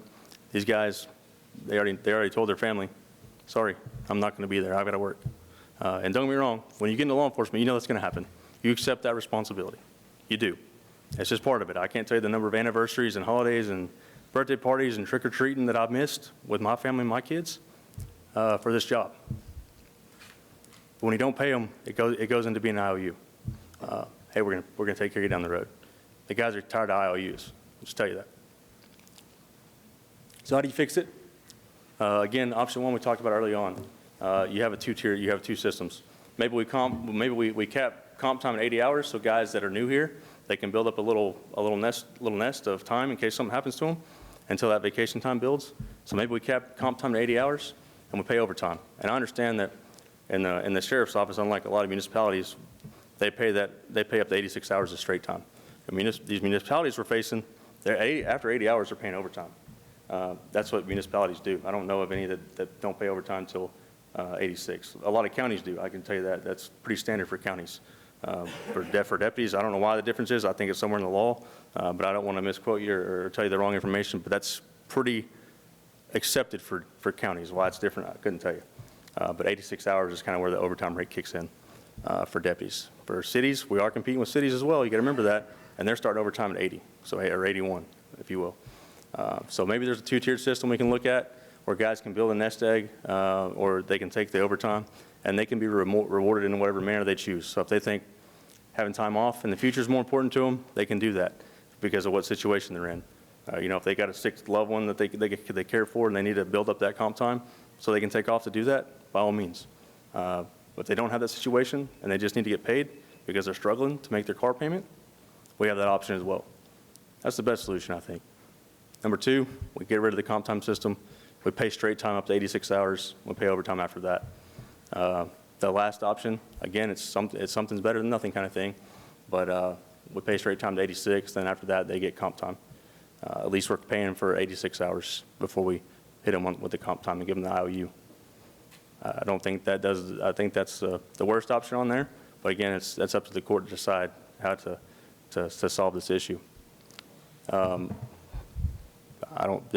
These guys, they already told their family, sorry, I'm not going to be there. I've got to work. And don't get me wrong, when you get into law enforcement, you know that's going to happen. You accept that responsibility. You do. It's just part of it. I can't tell you the number of anniversaries and holidays and birthday parties and trick-or-treating that I've missed with my family and my kids for this job. But when you don't pay them, it goes into being an IOU. Hey, we're gonna take care of you down the road. The guys are tired of IOUs. I'll just tell you that. So how do you fix it? Again, option 1 we talked about early on. You have a 2-tier. You have 2 systems. Maybe we cap comp time at 80 hours, so guys that are new here, they can build up a little nest of time in case something happens to them until that vacation time builds. So maybe we cap comp time at 80 hours and we pay overtime. And I understand that in the sheriff's office, unlike a lot of municipalities, they pay up to 86 hours of straight time. I mean, these municipalities we're facing, after 80 hours, they're paying overtime. That's what municipalities do. I don't know of any that don't pay overtime until 86. A lot of counties do. I can tell you that. That's pretty standard for counties. For deputies, I don't know why the difference is. I think it's somewhere in the law, but I don't want to misquote you or tell you the wrong information. But that's pretty accepted for counties. Why it's different, I couldn't tell you. But 86 hours is kind of where the overtime rate kicks in for deputies. For cities, we are competing with cities as well. You got to remember that, and they're starting overtime at 80. so or 81, if you will. So maybe there's a two-tiered system we can look at where guys can build a nest egg, or they can take the overtime, and they can be rewarded in whatever manner they choose. So if they think having time off in the future is more important to them, they can do that because of what situation they're in. You know, if they got a sick loved one that they care for and they need to build up that comp time so they can take off to do that, by all means. But if they don't have that situation and they just need to get paid because they're struggling to make their car payment, we have that option as well. That's the best solution, I think. Number two, we get rid of the comp time system. We pay straight time up to 86 hours. We pay overtime after that. The last option, again, it's something's better than nothing kind of thing, but we pay straight time to 86, then after that, they get comp time. At least we're paying for 86 hours before we hit them with the comp time and give them the IOU. I don't think that does, I think that's the worst option on there, but again, that's up to the court to decide how to solve this issue. There's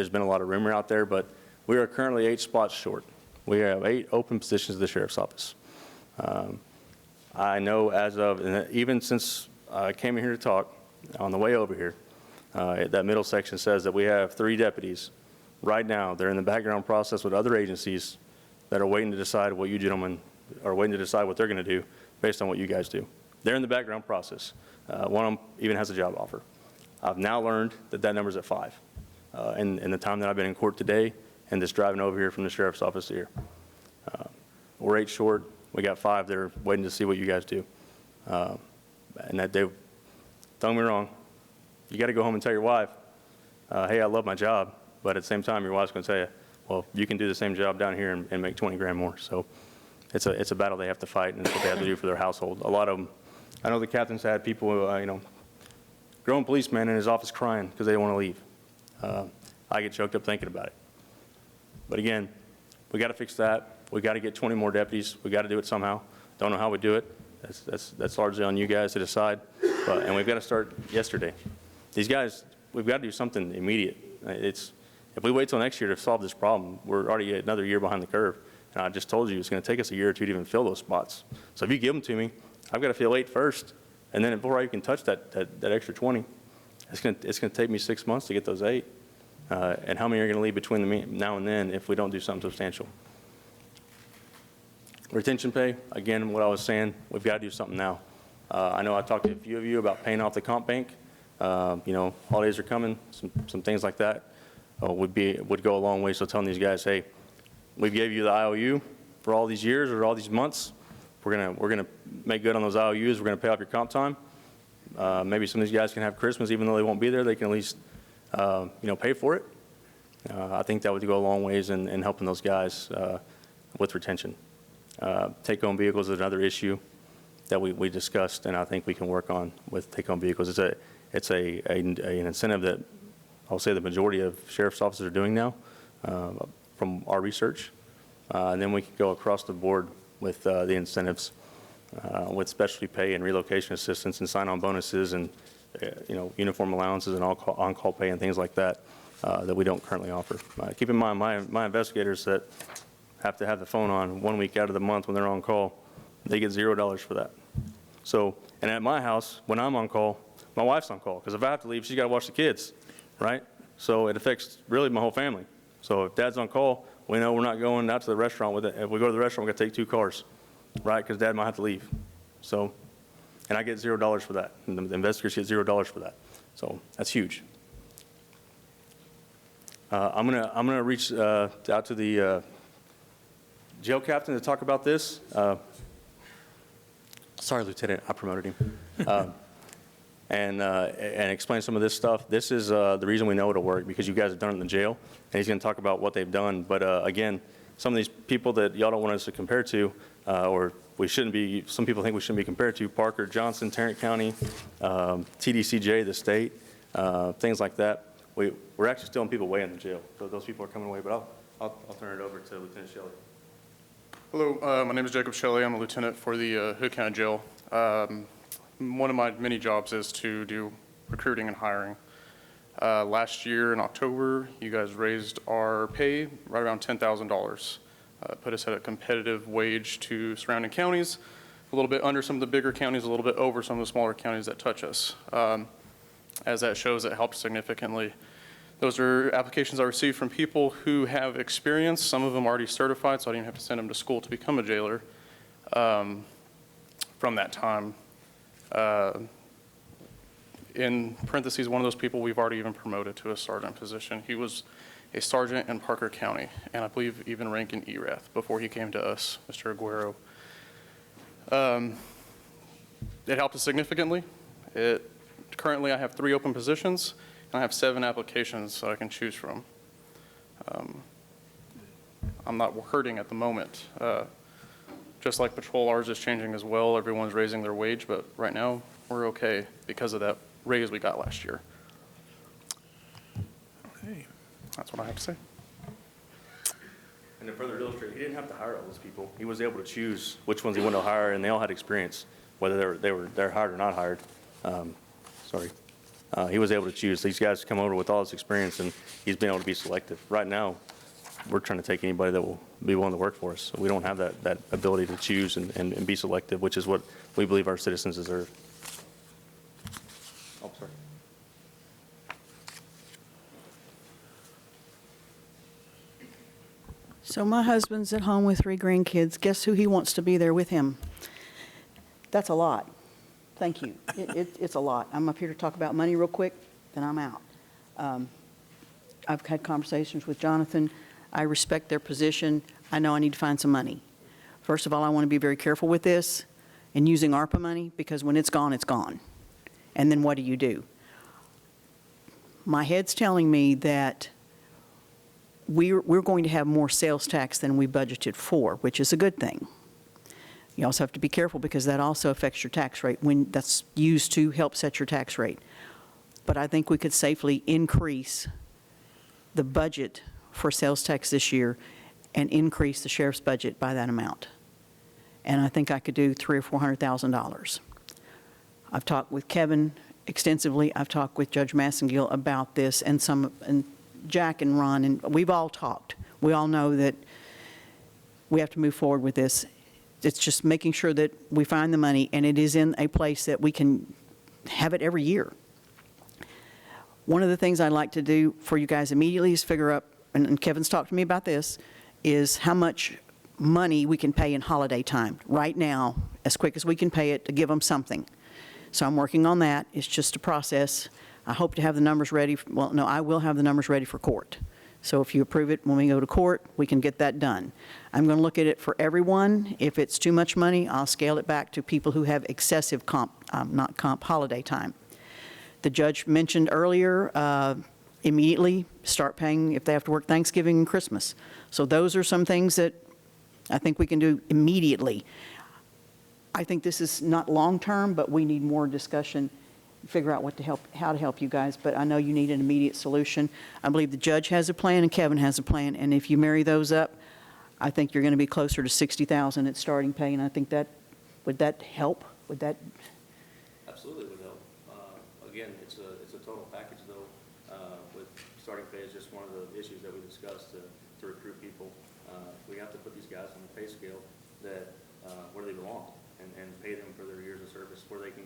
been a lot of rumor out there, but we are currently 8 spots short. We have 8 open positions at the sheriff's office. I know as of, and even since I came in here to talk, on the way over here, that middle section says that we have 3 deputies. Right now, they're in the background process with other agencies that are waiting to decide what you gentlemen are waiting to decide what they're going to do based on what you guys do. They're in the background process. One of them even has a job offer. I've now learned that that number's at 5. In the time that I've been in court today and just driving over here from the sheriff's office here. We're 8 short. We got 5 that are waiting to see what you guys do. And that don't get me wrong, you got to go home and tell your wife, hey, I love my job, but at the same time, your wife's going to tell you, well, you can do the same job down here and make 20 grand more. So it's a battle they have to fight, and it's what they have to do for their household. A lot of them, I know the captain's had people, grown policeman in his office crying because they don't want to leave. I get choked up thinking about it. But again, we got to fix that. We got to get 20 more deputies. We got to do it somehow. Don't know how we do it. That's largely on you guys to decide. And we've got to start yesterday. These guys, we've got to do something immediate. If we wait till next year to solve this problem, we're already another year behind the curve. And I just told you it's going to take us a year or 2 to even fill those spots. So if you give them to me, I've got to fill 8 first, and then before I can touch that extra 20, it's going to take me 6 months to get those 8. And how many are going to leave between now and then if we don't do something substantial? Retention pay, again, what I was saying, we've got to do something now. I know I talked to a few of you about paying off the comp bank. Holidays are coming, some things like that would go a long way. So telling these guys, hey, we gave you the IOU for all these years or all these months. We're gonna make good on those IOUs. We're gonna pay off your comp time. Maybe some of these guys can have Christmas, even though they won't be there. They can at least pay for it. I think that would go a long ways in helping those guys with retention. Take-home vehicles is another issue that we discussed, and I think we can work on with take-home vehicles. It's an incentive that I'll say the majority of sheriff's officers are doing now from our research. And then we can go across the board with the incentives with specialty pay and relocation assistance and sign-on bonuses and uniform allowances and on-call pay and things like that that we don't currently offer. Keep in mind, my investigators that have to have the phone on 1 week out of the month when they're on call, they get $0 for that. So, and at my house, when I'm on call, my wife's on call, because if I have to leave, she's got to watch the kids, right? So it affects really my whole family. So if dad's on call, we know we're not going out to the restaurant with it. If we go to the restaurant, we got to take 2 cars, right? Because dad might have to leave. So, and I get $0 for that. And the investigators get $0 for that. So that's huge. I'm gonna reach out to the jail captain to talk about this. Sorry, Lieutenant, I promoted him. And explain some of this stuff. This is the reason we know it'll work, because you guys have done it in the jail, and he's going to talk about what they've done. But again, some of these people that y'all don't want us to compare to, or we shouldn't be, some people think we shouldn't be compared to, Parker, Johnson, Tarrant County, TDCJ, the state, things like that. We're actually still in people away in the jail. So those people are coming away, but I'll turn it over to Lieutenant Shelley. Hello, my name is Jacob Shelley. I'm a lieutenant for the Hood County Jail. One of my many jobs is to do recruiting and hiring. Last year in October, you guys raised our pay right around $10,000. Put us at a competitive wage to surrounding counties, a little bit under some of the bigger counties, a little bit over some of the smaller counties that touch us. as that shows it helped significantly. Those are applications I received from people who have experience, some of them already certified, so I didn't even have to send them to school to become a jailer from that time. In parentheses, one of those people we've already even promoted to a sergeant position. He was a sergeant in Parker County, and I believe even ranked in ERAF before he came to us, Mr. Aguero. It helped us significantly. Currently, I have 3 open positions, and I have 7 applications that I can choose from. I'm not hurting at the moment. Just like patrol, ours is changing as well. Everyone's raising their wage, but right now, we're okay because of that raise we got last year. Okay. That's what I have to say. And to further illustrate, he didn't have to hire all those people. He was able to choose which ones he wanted to hire, and they all had experience, whether they're hired or not hired. He was able to choose. These guys come over with all this experience, and he's been able to be selective. Right now, we're trying to take anybody that will be willing to work for us. So we don't have that ability to choose and be selective, which is what we believe our citizens deserve. Oh, sorry. So my husband's at home with 3 grandkids. Guess who he wants to be there with him? That's a lot. Thank you. It's a lot. I'm up here to talk about money real quick, then I'm out. I've had conversations with Jonathan. I respect their position. I know I need to find some money. First of all, I want to be very careful with this and using ARPA money, because when it's gone, it's gone. And then what do? My head's telling me that we're going to have more sales tax than we budgeted for, which is a good thing. You also have to be careful because that also affects your tax rate when that's used to help set your tax rate. But I think we could safely increase the budget for sales tax this year and increase the sheriff's budget by that amount. And I think I could do $300,000 or $400,000. I've talked with Kevin extensively. I've talked with Judge Massengill about this, and Jack and Ron, and we've all talked. We all know that we have to move forward with this. It's just making sure that we find the money, and it is in a place that we can have it every year. One of the things I'd like to do for you guys immediately is figure out, and Kevin's talked to me about this, is how much money we can pay in holiday time right now, as quick as we can pay it, to give them something. So I'm working on that. It's just a process. I hope to have the numbers ready. Well, no, I will have the numbers ready for court. So if you approve it when we go to court, we can get that done. I'm going to look at it for everyone. If it's too much money, I'll scale it back to people who have excessive holiday time. The judge mentioned earlier, immediately start paying if they have to work Thanksgiving and Christmas. So those are some things that I think we can do immediately. I think this is not long-term, but we need more discussion, figure out how to help you guys, but I know you need an immediate solution. I believe the judge has a plan and Kevin has a plan, and if you marry those up, I think you're going to be closer to $60,000 at starting pay, and I think would that help? Would that? Absolutely would help. Again, it's a total package, though. With starting pay is just one of the issues that we discussed to recruit people. We have to put these guys on the pay scale that where they belong, and pay them for their years of service where they can.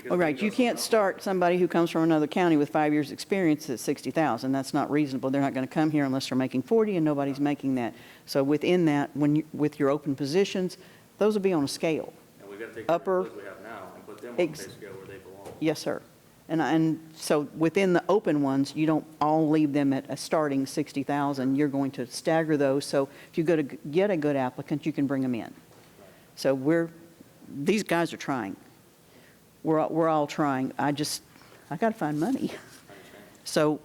All right, you can't start somebody who comes from another county with 5 years' experience at $60,000. That's not reasonable. They're not going to come here unless they're making 40, and nobody's making that. So within that, with your open positions, those will be on a scale. And we've got to take Upper, the employees we have now and put them on the pay scale where they belong. Yes, sir. And so within the open ones, you don't all leave them at a starting $60,000. You're going to stagger those. So if you go to get a good applicant, you can bring them in. So these guys are trying. We're all trying. I got to find money. So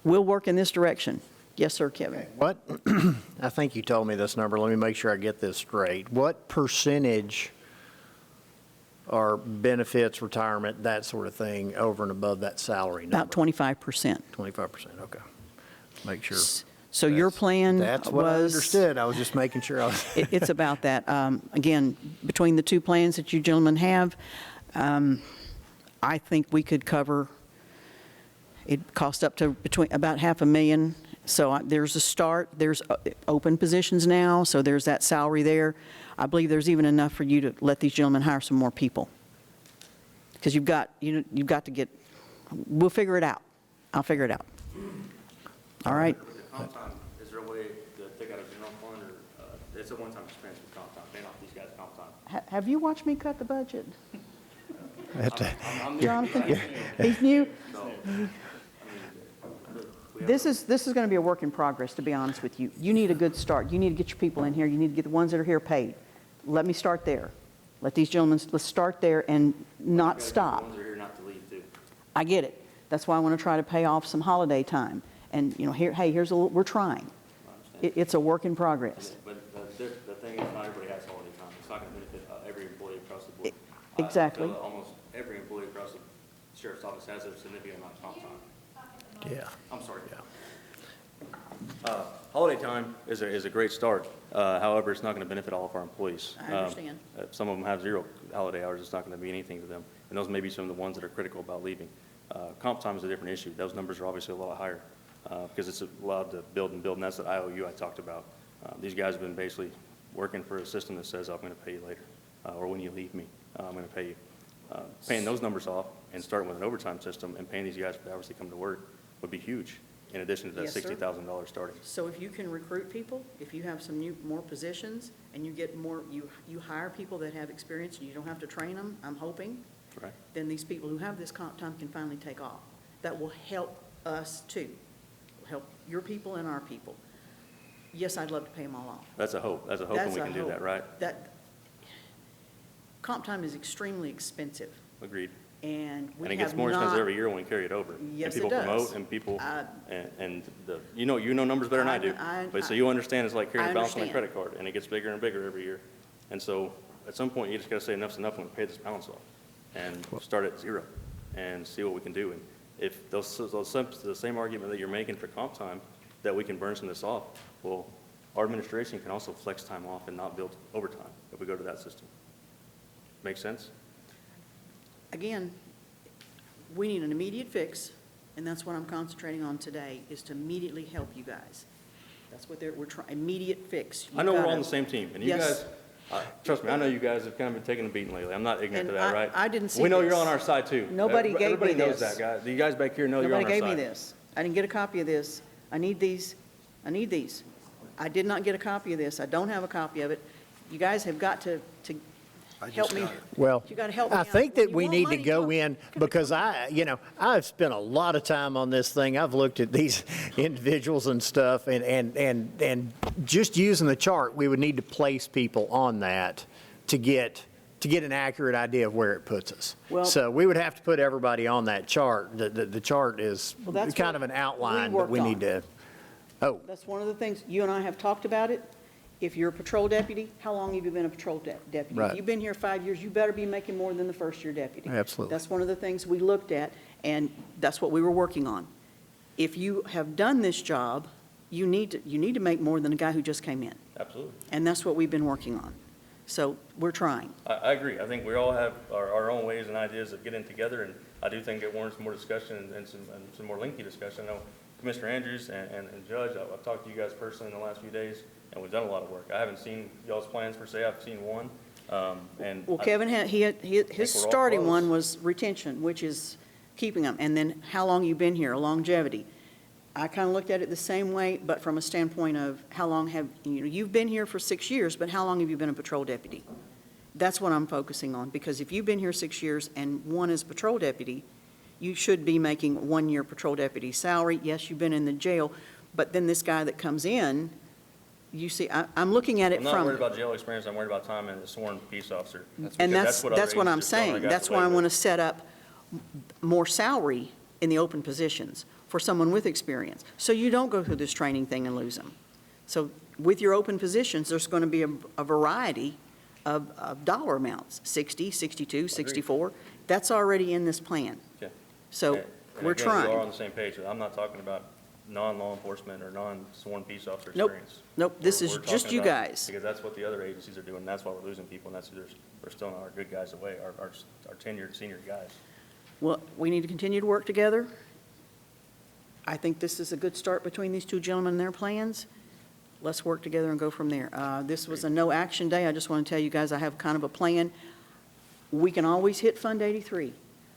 we'll work in this direction. Yes, sir, Kevin. What, I think you told me this number, let me make sure I get this straight. What percentage are benefits, retirement, that sort of thing, over and above that salary number? About 25%. 25%, okay. Make sure. So your plan was... That's what I understood. I was just making sure I was... It's about that. Again, between the two plans that you gentlemen have, I think we could cover, it cost up to about $500,000. So there's a start. There's open positions now, so there's that salary there. I believe there's even enough for you to let these gentlemen hire some more people. because you've got to get, we'll figure it out. I'll figure it out. All right? The comp time, is there a way to take out a general fund, or it's a one-time expense with comp time, paying off these guys comp time? Have you watched me cut the budget? I'm Jonathan, he's new. This is going to be a work in progress, to be honest with you. You need a good start. You need to get your people in here. You need to get the ones that are here paid. Let me start there. Let these gentlemen, let's start there and not stop. The ones that are here not to leave, too. I get it. That's why I want to try to pay off some holiday time. And, here's a little, we're trying. It's a work in progress. But the thing is, not everybody has holiday time. It's not going to benefit every employee across the board. Exactly. I feel that almost every employee across the sheriff's office has a significant amount of comp time. Yeah. I'm sorry. Holiday time is a great start. However, it's not going to benefit all of our employees. I understand. Some of them have 0 holiday hours. It's not going to be anything to them. And those may be some of the ones that are critical about leaving. Comp time is a different issue. Those numbers are obviously a lot higher because it's allowed to build and build. And that's the IOU I talked about. These guys have been basically working for a system that says, I'm going to pay you later. Or when you leave me, I'm going to pay you. Paying those numbers off and starting with an overtime system and paying these guys for the hours they come to work would be huge, in addition to that Yes, sir. $60,000 starting. So if you can recruit people, if you have some more positions, and you get more, you hire people that have experience, and you don't have to train them, I'm hoping, Right. then these people who have this comp time can finally take off. That will help us too. Will help your people and our people. Yes, I'd love to pay them all off. That's a hope. That's a hope, and we can do that, right? Comp time is extremely expensive, Agreed. and we have not. And it gets more expensive every year when we carry it over. Yes, and it people does. promote, and people, and you know numbers better than I do. But so you understand, it's like carrying I a balance on a understand. credit card, and it gets bigger and bigger every year. And so at some point, you just got to say enough's enough and pay this balance off, and start at 0, and see what we can do. And if the same argument that you're making for comp time, that we can burn some of this off, well, our administration can also flex time off and not build overtime if we go to that system. Make sense? Again, we need an immediate fix, and that's what I'm concentrating on today, is to immediately help you guys. That's what we're trying, immediate fix. I know we're all on the same team, and you Yes. guys, trust me, I know you guys have kind of been taking a beating lately. I'm not ignorant And to that, right? I didn't see We know this. you're on our side, too. Nobody gave me Everybody knows this. that, guy. You guys back here know you're on our Nobody side. gave me this. I didn't get a copy of this. I need these. I need these. I did not get a copy of this. I don't have a copy of it. You guys have got to help me. Well, You gotta help me I out. think When that you we want need to money, go come- in, because I've spent a lot of time on this thing. I've looked at these individuals and stuff, and just using the chart, we would need to place people on that to get an accurate idea of where it puts us. Well- So we would have to put everybody on that chart. The chart is Well, that's kind what of an we outline, but worked we on. need to, oh, That's one of the things, you and I have talked about it. If you're a patrol deputy, how long have you been a patrol deputy? Right. If you've been here 5 years, you better be making more than the first-year deputy. Absolutely. That's one of the things we looked at, and that's what we were working on. If you have done this job, you need to make more than a guy who just came in. Absolutely. And that's what we've been working on. So we're trying. I agree. I think we all have our own ways and ideas of getting together, and I do think it warrants more discussion and some more lengthy discussion. I know Commissioner Andrews and Judge, I've talked to you guys personally in the last few days, and we've done a lot of work. I haven't seen y'all's plans per se. I've seen one. And Well, Kevin had, his we're all starting close. one was retention, which is keeping them. And then how long you been here, longevity. I kind of looked at it the same way, but from a standpoint of how long you've been here for 6 years, but how long have you been a patrol deputy? That's what I'm focusing on, because if you've been here 6 years and one is patrol deputy, you should be making 1-year patrol deputy salary. Yes, you've been in the jail, but then this guy that comes in, you see, I'm looking at it I'm from. not worried about jail experience. I'm worried about time as a sworn peace officer. And Because that's what I'm agencies have gone saying. and got That's away why I with. want to set up more salary in the open positions for someone with experience, so you don't go through this training thing and lose them. So with your open positions, there's going to be a variety of dollar amounts, 60, 62, 64. That's already in this plan. Okay. So And we're again, We are on trying. the same page. I'm not talking about non-law enforcement or non-sworn peace officer Nope. experience. Nope, this is We're just talking you about- guys. Because that's what the other agencies are doing, and that's why we're losing people, and that's who we're still not our good guys away, our tenured senior guys. Well, we need to continue to work together. I think this is a good start between these two gentlemen and their plans. Let's work together and go from there. This was a no-action day. I just want to tell you guys I have kind of a plan. We can always hit Fund 83.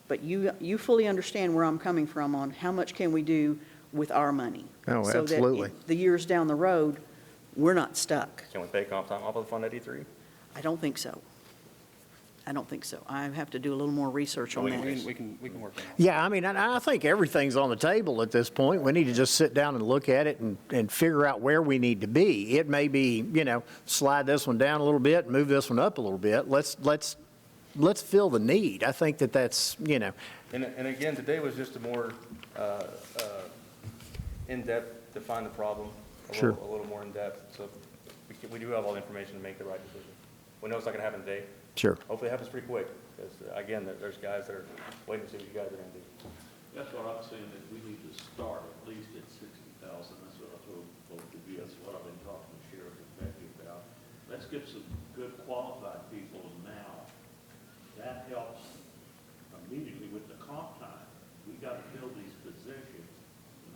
but you fully understand where I'm coming from on how much can we do with our money. Oh, So that absolutely. the years down the road, we're not stuck. Can we pay comp time off of Fund 83? I don't think so. I don't think so. I have to do a little more research on that. We can work on it. Yeah, I mean, I think everything's on the table at this point. We need to just sit down and look at it and figure out where we need to be. It may be, slide this one down a little bit, move this one up a little bit. Let's fill the need. I think that's. And again, today was just a more in-depth, define the problem, a little more in-depth. So we do have all the information to make the right decision. We know it's not going to happen today. Sure. Hopefully it happens pretty quick, because again, there's guys that are waiting to see what you guys are going to do. That's what I'm saying, that we need to start at least at 60,000. That's what I told both of you. That's what I've been talking to Sheriff and Becky about. Let's get some good qualified people now. That helps immediately with the comp time. We got to fill these positions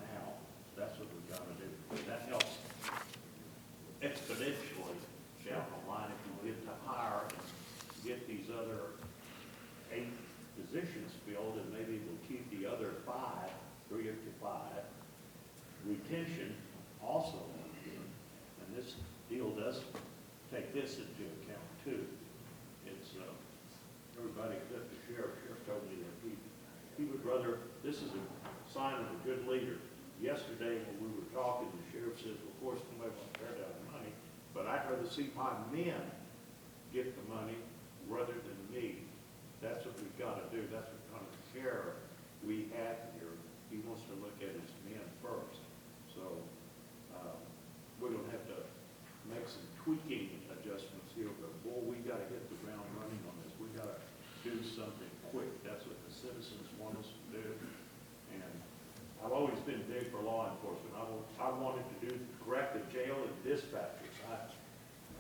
now. That's what we've got to do. That helps exponentially down the line if you get to hire and get these other 8 positions filled, and maybe we'll keep the other 5, 3 to 5. Retention also, and this deal does take this into account too. It's, everybody except the sheriff. Sheriff told me that he would rather, this is a sign of a good leader. Yesterday when we were talking, the sheriff says, well, of course, nobody wants to tear down the money, but I'd rather see my men get the money rather than me. That's what we've got to do. That's what kind of sheriff we have here. He wants to look at his men first. So we're going to have to make some tweaking adjustments here, but boy, we got to hit the ground running on this. We got to do something quick. That's what the citizens want us to do. And I've always been big for law enforcement. I wanted to do corrective jail and dispatchers.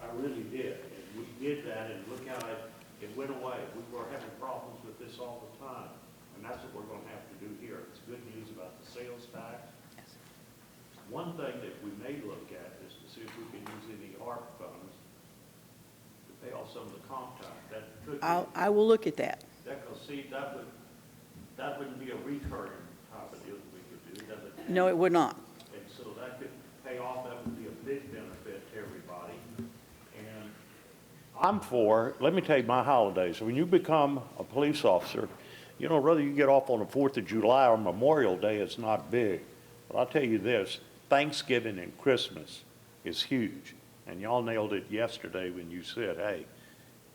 I really did. And we did that, and look how it went away. We were having problems with this all the time. And that's what we're going to have to do here. It's good news about the sales tax. One thing that we may look at is to see if we can use any ARP funds to pay off some of the comp time. That could be. I will look at that. That goes, see, that wouldn't be a recurring type of deal that we could do, does it? No, it would not. And so that could pay off. That would be a big benefit to everybody. And I'm for, let me tell you my holidays. When you become a police officer, whether you get off on the 4th of July or Memorial Day, it's not big. But I'll tell you this, Thanksgiving and Christmas is huge. And y'all nailed it yesterday when you said, hey,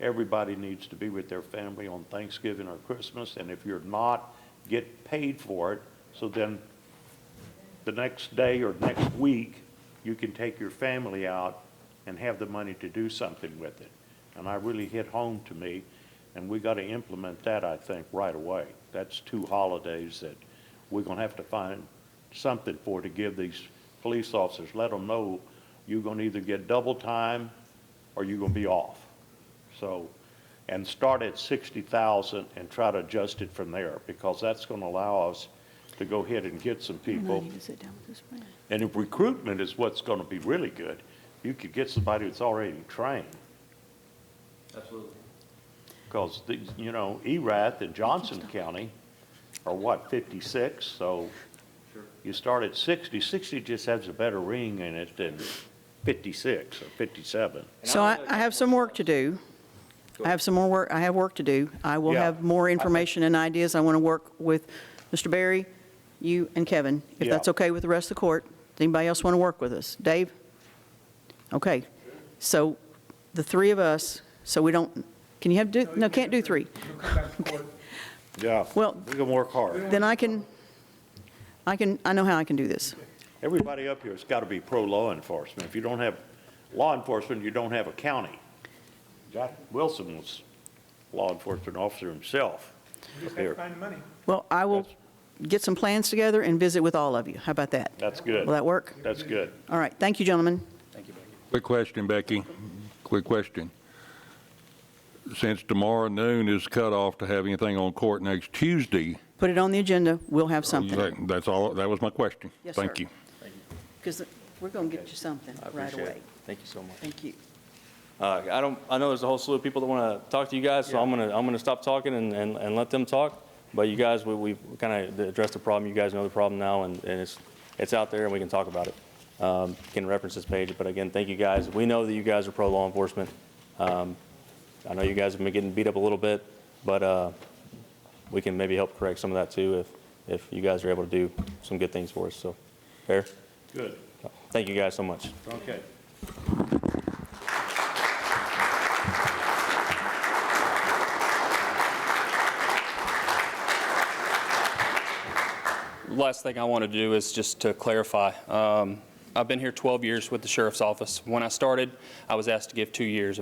everybody needs to be with their family on Thanksgiving or Christmas. And if you're not, get paid for it. So then the next day or next week, you can take your family out and have the money to do something with it. And I really hit home to me, and we got to implement that, I think, right away. That's 2 holidays that we're going to have to find something for to give these police officers. Let them know you're going to either get double time or you're going to be off. So, and start at 60,000 and try to adjust it from there, because that's going to allow us to go ahead and get some people. And if recruitment is what's going to be really good, you could get somebody that's already trained. Absolutely. Because, Erath and Johnson County are what, 56? So you start at 60. 60 just has a better ring in it than 56 or 57. So I have some work to do. I have work to do. I will Yeah. have more information and ideas. I want to work with Mr. Berry, you, and Kevin, if Yeah. that's okay with the rest of the court. Does anybody else want to work with us? Dave? Okay. So the 3 of us, so we don't, can you no, can't do 3. Yeah, Well- we can work hard. Then I know how I can do this. Everybody up here has got to be pro-law enforcement. If you don't have law enforcement, you don't have a county. Jack Wilson was law enforcement officer himself. Just have to find the money. Well, I will get some plans together and visit with all of you. How about that? That's good. Will that work? That's good. All right. Thank you, gentlemen. Quick question, Becky. Quick question. Since tomorrow noon is cut off to have anything on court next Tuesday, Put it on the agenda. We'll have something. that's all, that was my question. Yes, Thank sir. you. Because we're going to get you something I right appreciate away. it. Thank you so much. Thank you. I know there's a whole slew of people that want to talk to you guys, so I'm gonna stop talking and let them talk. But you guys, we've kind of addressed the problem. You guys know the problem now, and it's out there, and we can talk about it. You can reference this page, but again, thank you guys. We know that you guys are pro law enforcement. I know you guys have been getting beat up a little bit, but we can maybe help correct some of that too if you guys are able to do some good things for us. So, fair? Good. Thank you guys so much. Okay. Last thing I want to do is just to clarify. I've been here 12 years with the sheriff's office. When I started, I was asked to give 2 years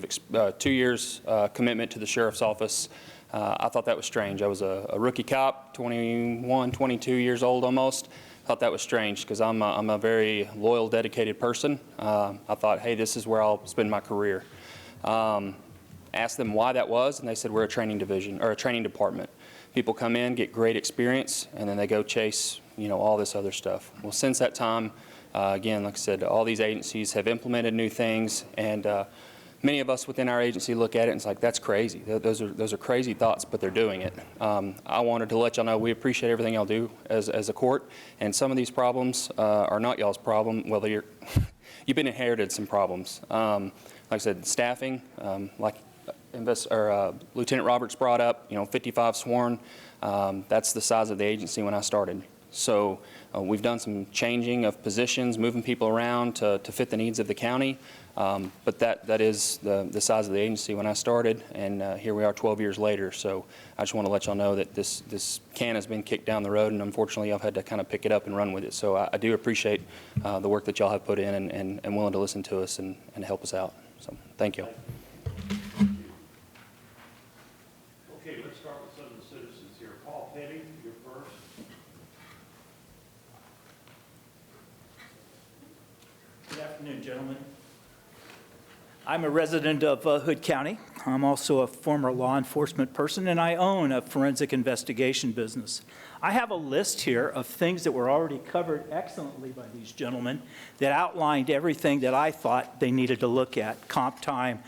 commitment to the sheriff's office. I thought that was strange. I was a rookie cop, 21, 22 years old almost. I thought that was strange because I'm a very loyal, dedicated person. I thought, hey, this is where I'll spend my career. Asked them why that was, and they said we're a training division or a training department. People come in, get great experience, and then they go chase, all this other stuff. Well, since that time, again, like I said, all these agencies have implemented new things, and many of us within our agency look at it and it's like, that's crazy. Those are crazy thoughts, but they're doing it. I wanted to let y'all know we appreciate everything y'all do as a court, and some of these problems are not y'all's problem. Well, you've been inherited some problems. Like I said, staffing, Lieutenant Roberts brought up, 55 sworn. That's the size of the agency when I started. So we've done some changing of positions, moving people around to fit the needs of the county. But that is the size of the agency when I started, and here we are 12 years later. So I just want to let y'all know that this can has been kicked down the road, and unfortunately I've had to kind of pick it up and run with it. So I do appreciate the work that y'all have put in and willing to listen to us and help us out. So thank you. Okay, let's start with some of the citizens here. Paul Petty, you're first. Good afternoon, gentlemen. I'm a resident of Hood County. I'm also a former law enforcement person, and I own a forensic investigation business. I have a list here of things that were already covered excellently by these gentlemen that outlined everything that I thought they needed to look at: comp time,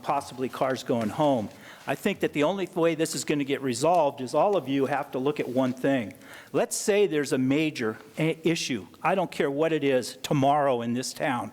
possibly cars going home. I think that the only way this is going to get resolved is all of you have to look at one thing. Let's say there's a major issue. I don't care what it is tomorrow in this town.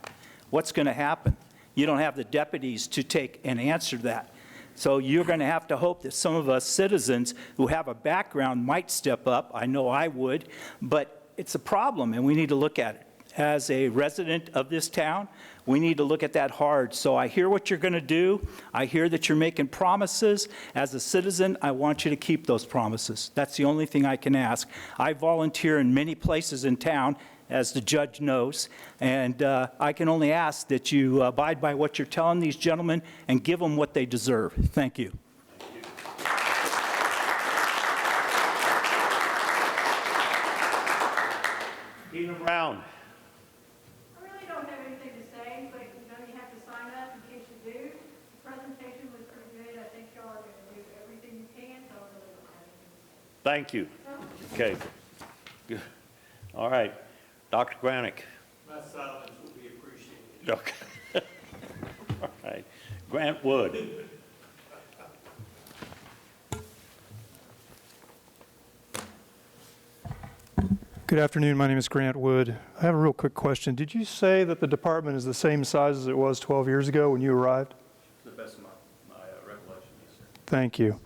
What's going to happen? You don't have the deputies to take and answer that. So you're going to have to hope that some of us citizens who have a background might step up. I know I would, but it's a problem, and we need to look at it. As a resident of this town, we need to look at that hard. So I hear what you're going to do. I hear that you're making promises. As a citizen, I want you to keep those promises. That's the only thing I can ask. I volunteer in many places in town, as the judge knows, and I can only ask that you abide by what you're telling these gentlemen and give them what they deserve. Thank you. Tina Brown. I really don't have anything to say, but you have to sign up in case you do. The presentation was pretty good. I think y'all are going to do everything you can, so I really don't have anything to say. Thank you. Okay. Good. All right. Dr. Granick. My silence will be appreciated. Okay. All right. Grant Wood. Good afternoon. My name is Grant Wood. I have a real quick question. Did you say that the department is the same size as it was 12 years ago when you arrived? To the best of my recollection, yes, sir. Thank you.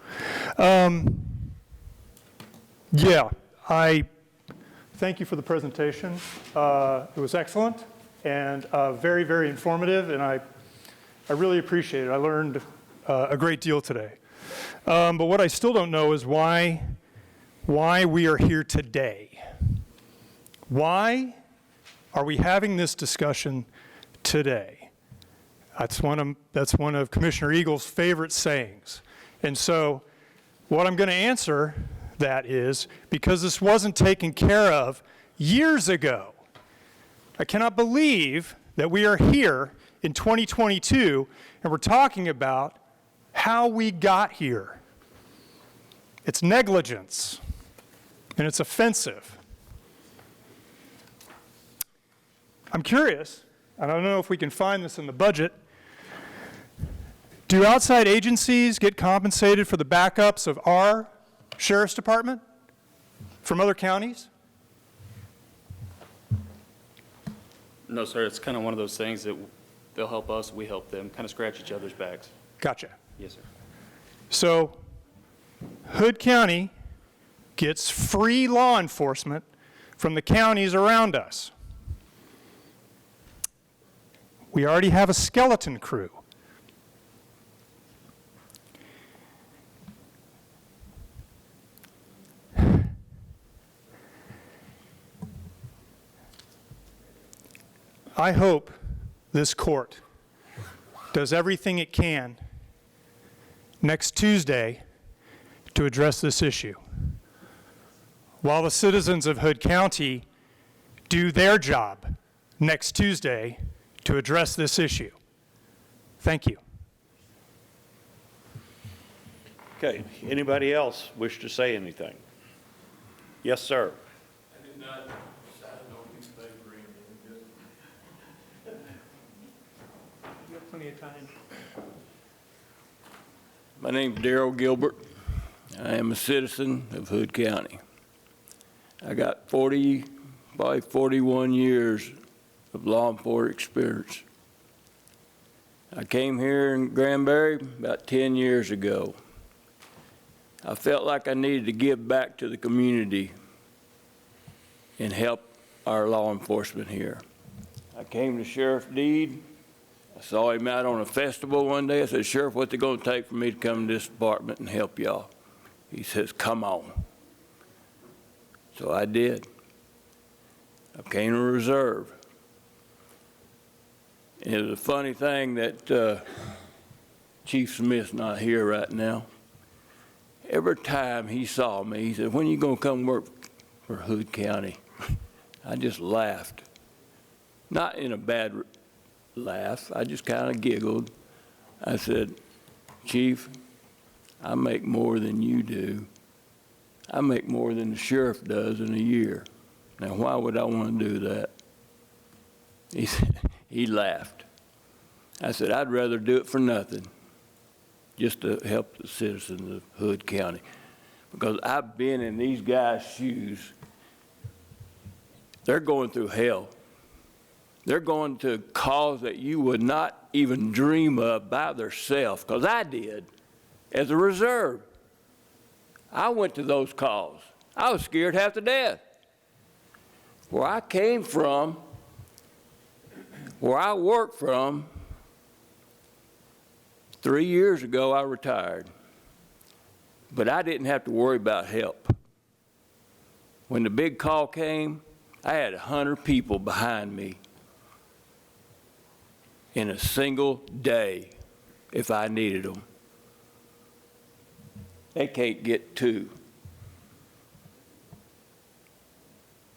Yeah, I thank you for the presentation. It was excellent and very, very informative, and I really appreciate it. I learned a great deal today. But what I still don't know is why we are here today. Why are we having this discussion today? That's one of Commissioner Eagle's favorite sayings. And so what I'm going to answer that is because this wasn't taken care of years ago. I cannot believe that we are here in 2022 and we're talking about how we got here. It's negligence and it's offensive. I'm curious, I don't know if we can find this in the budget. Do outside agencies get compensated for the backups of our Sheriff's Department? From other counties? No, sir, it's kind of one of those things that they'll help us, we help them, kind of scratch each other's backs. Gotcha. Yes, sir. So Hood County gets free law enforcement from the counties around us. We already have a skeleton crew. I hope this court does everything it can next Tuesday to address this issue, while the citizens of Hood County do their job next Tuesday to address this issue. Thank you. Okay, anybody else wish to say anything? Yes, sir. I did not, I don't think they agree. You have plenty of time. My name's Darrell Gilbert. I am a citizen of Hood County. I got probably 41 years of law enforcement experience. I came here in Granbury about 10 years ago. I felt like I needed to give back to the community and help our law enforcement here. I came to Sheriff Deed. I saw him out on a festival one day. I said, Sheriff, what's it going to take for me to come to this department and help y'all? He says, come on. So I did. I came to reserve. And it was a funny thing that Chief Smith's not here right now. Every time he saw me, he said, when are you going to come work for Hood County? I just laughed. Not in a bad laugh. I just kind of giggled. I said, Chief, I make more than you do. I make more than the sheriff does in a year. Now, why would I want to do that? He laughed. I said, I'd rather do it for nothing, just to help the citizens of Hood County. Because I've been in these guys' shoes. They're going through hell. They're going to cause that you would not even dream of by themselves, because I did, as a reserve. I went to those calls. I was scared half to death. Where I came from, where I worked from, 3 years ago I retired. But I didn't have to worry about help. When the big call came, I had 100 people behind me in a single day if I needed them. They can't get two.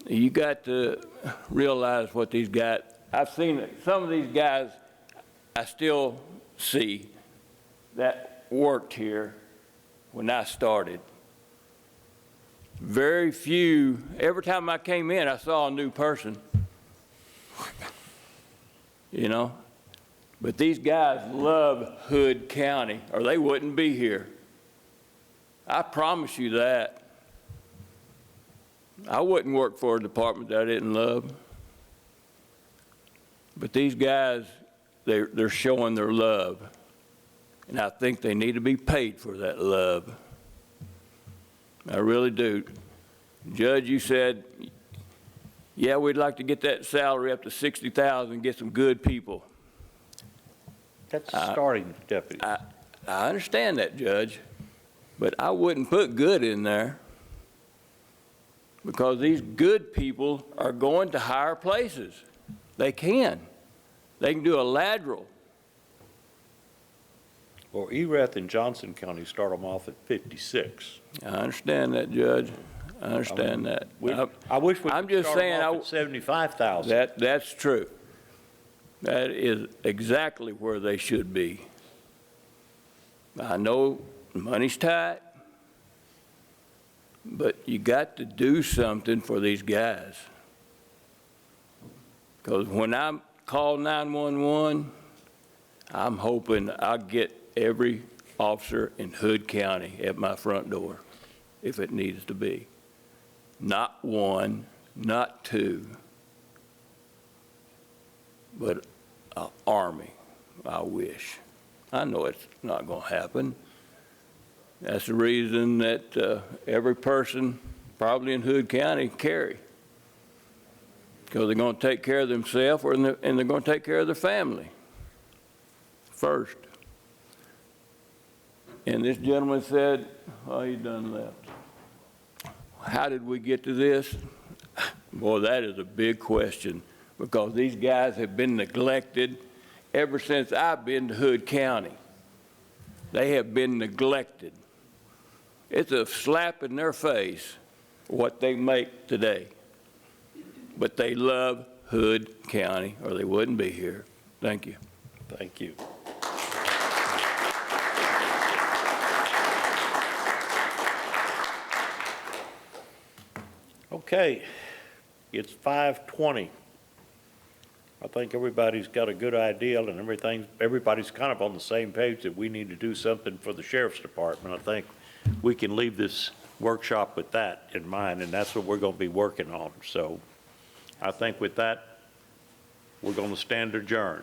You got to realize what these guys, I've seen it. Some of these guys I still see that worked here when I started. Very few, every time I came in, I saw a new person. You know? But these guys love Hood County, or they wouldn't be here. I promise you that. I wouldn't work for a department that I didn't love. But these guys, they're showing their love. And I think they need to be paid for that love. I really do. Judge, you said, yeah, we'd like to get that salary up to $60,000 and get some good people. That's starting, Deputy. I understand that, Judge, but I wouldn't put good in there, because these good people are going to higher places. They can. They can do a lateral. Well, Erath and Johnson County start them off at 56. I understand that, Judge. I understand that. I wish we I'm could just start saying, them off at 75,000. That's true. That is exactly where they should be. I know money's tight, but you got to do something for these guys. Because when I call 911, I'm hoping I get every officer in Hood County at my front door. if it needs to be. Not one, not two, but an army, I wish. I know it's not going to happen. That's the reason that every person, probably in Hood County, carry. Because they're going to take care of themselves and they're going to take care of their family first. And this gentleman said, oh, he done left. How did we get to this? Boy, that is a big question, because these guys have been neglected ever since I've been to Hood County. They have been neglected. It's a slap in their face what they make today. But they love Hood County, or they wouldn't be here. Thank you. Thank you. Okay, it's 5:20. I think everybody's got a good idea and everybody's kind of on the same page that we need to do something for the sheriff's department. I think we can leave this workshop with that in mind, and that's what we're going to be working on. So I think with that, we're going to stand adjourned.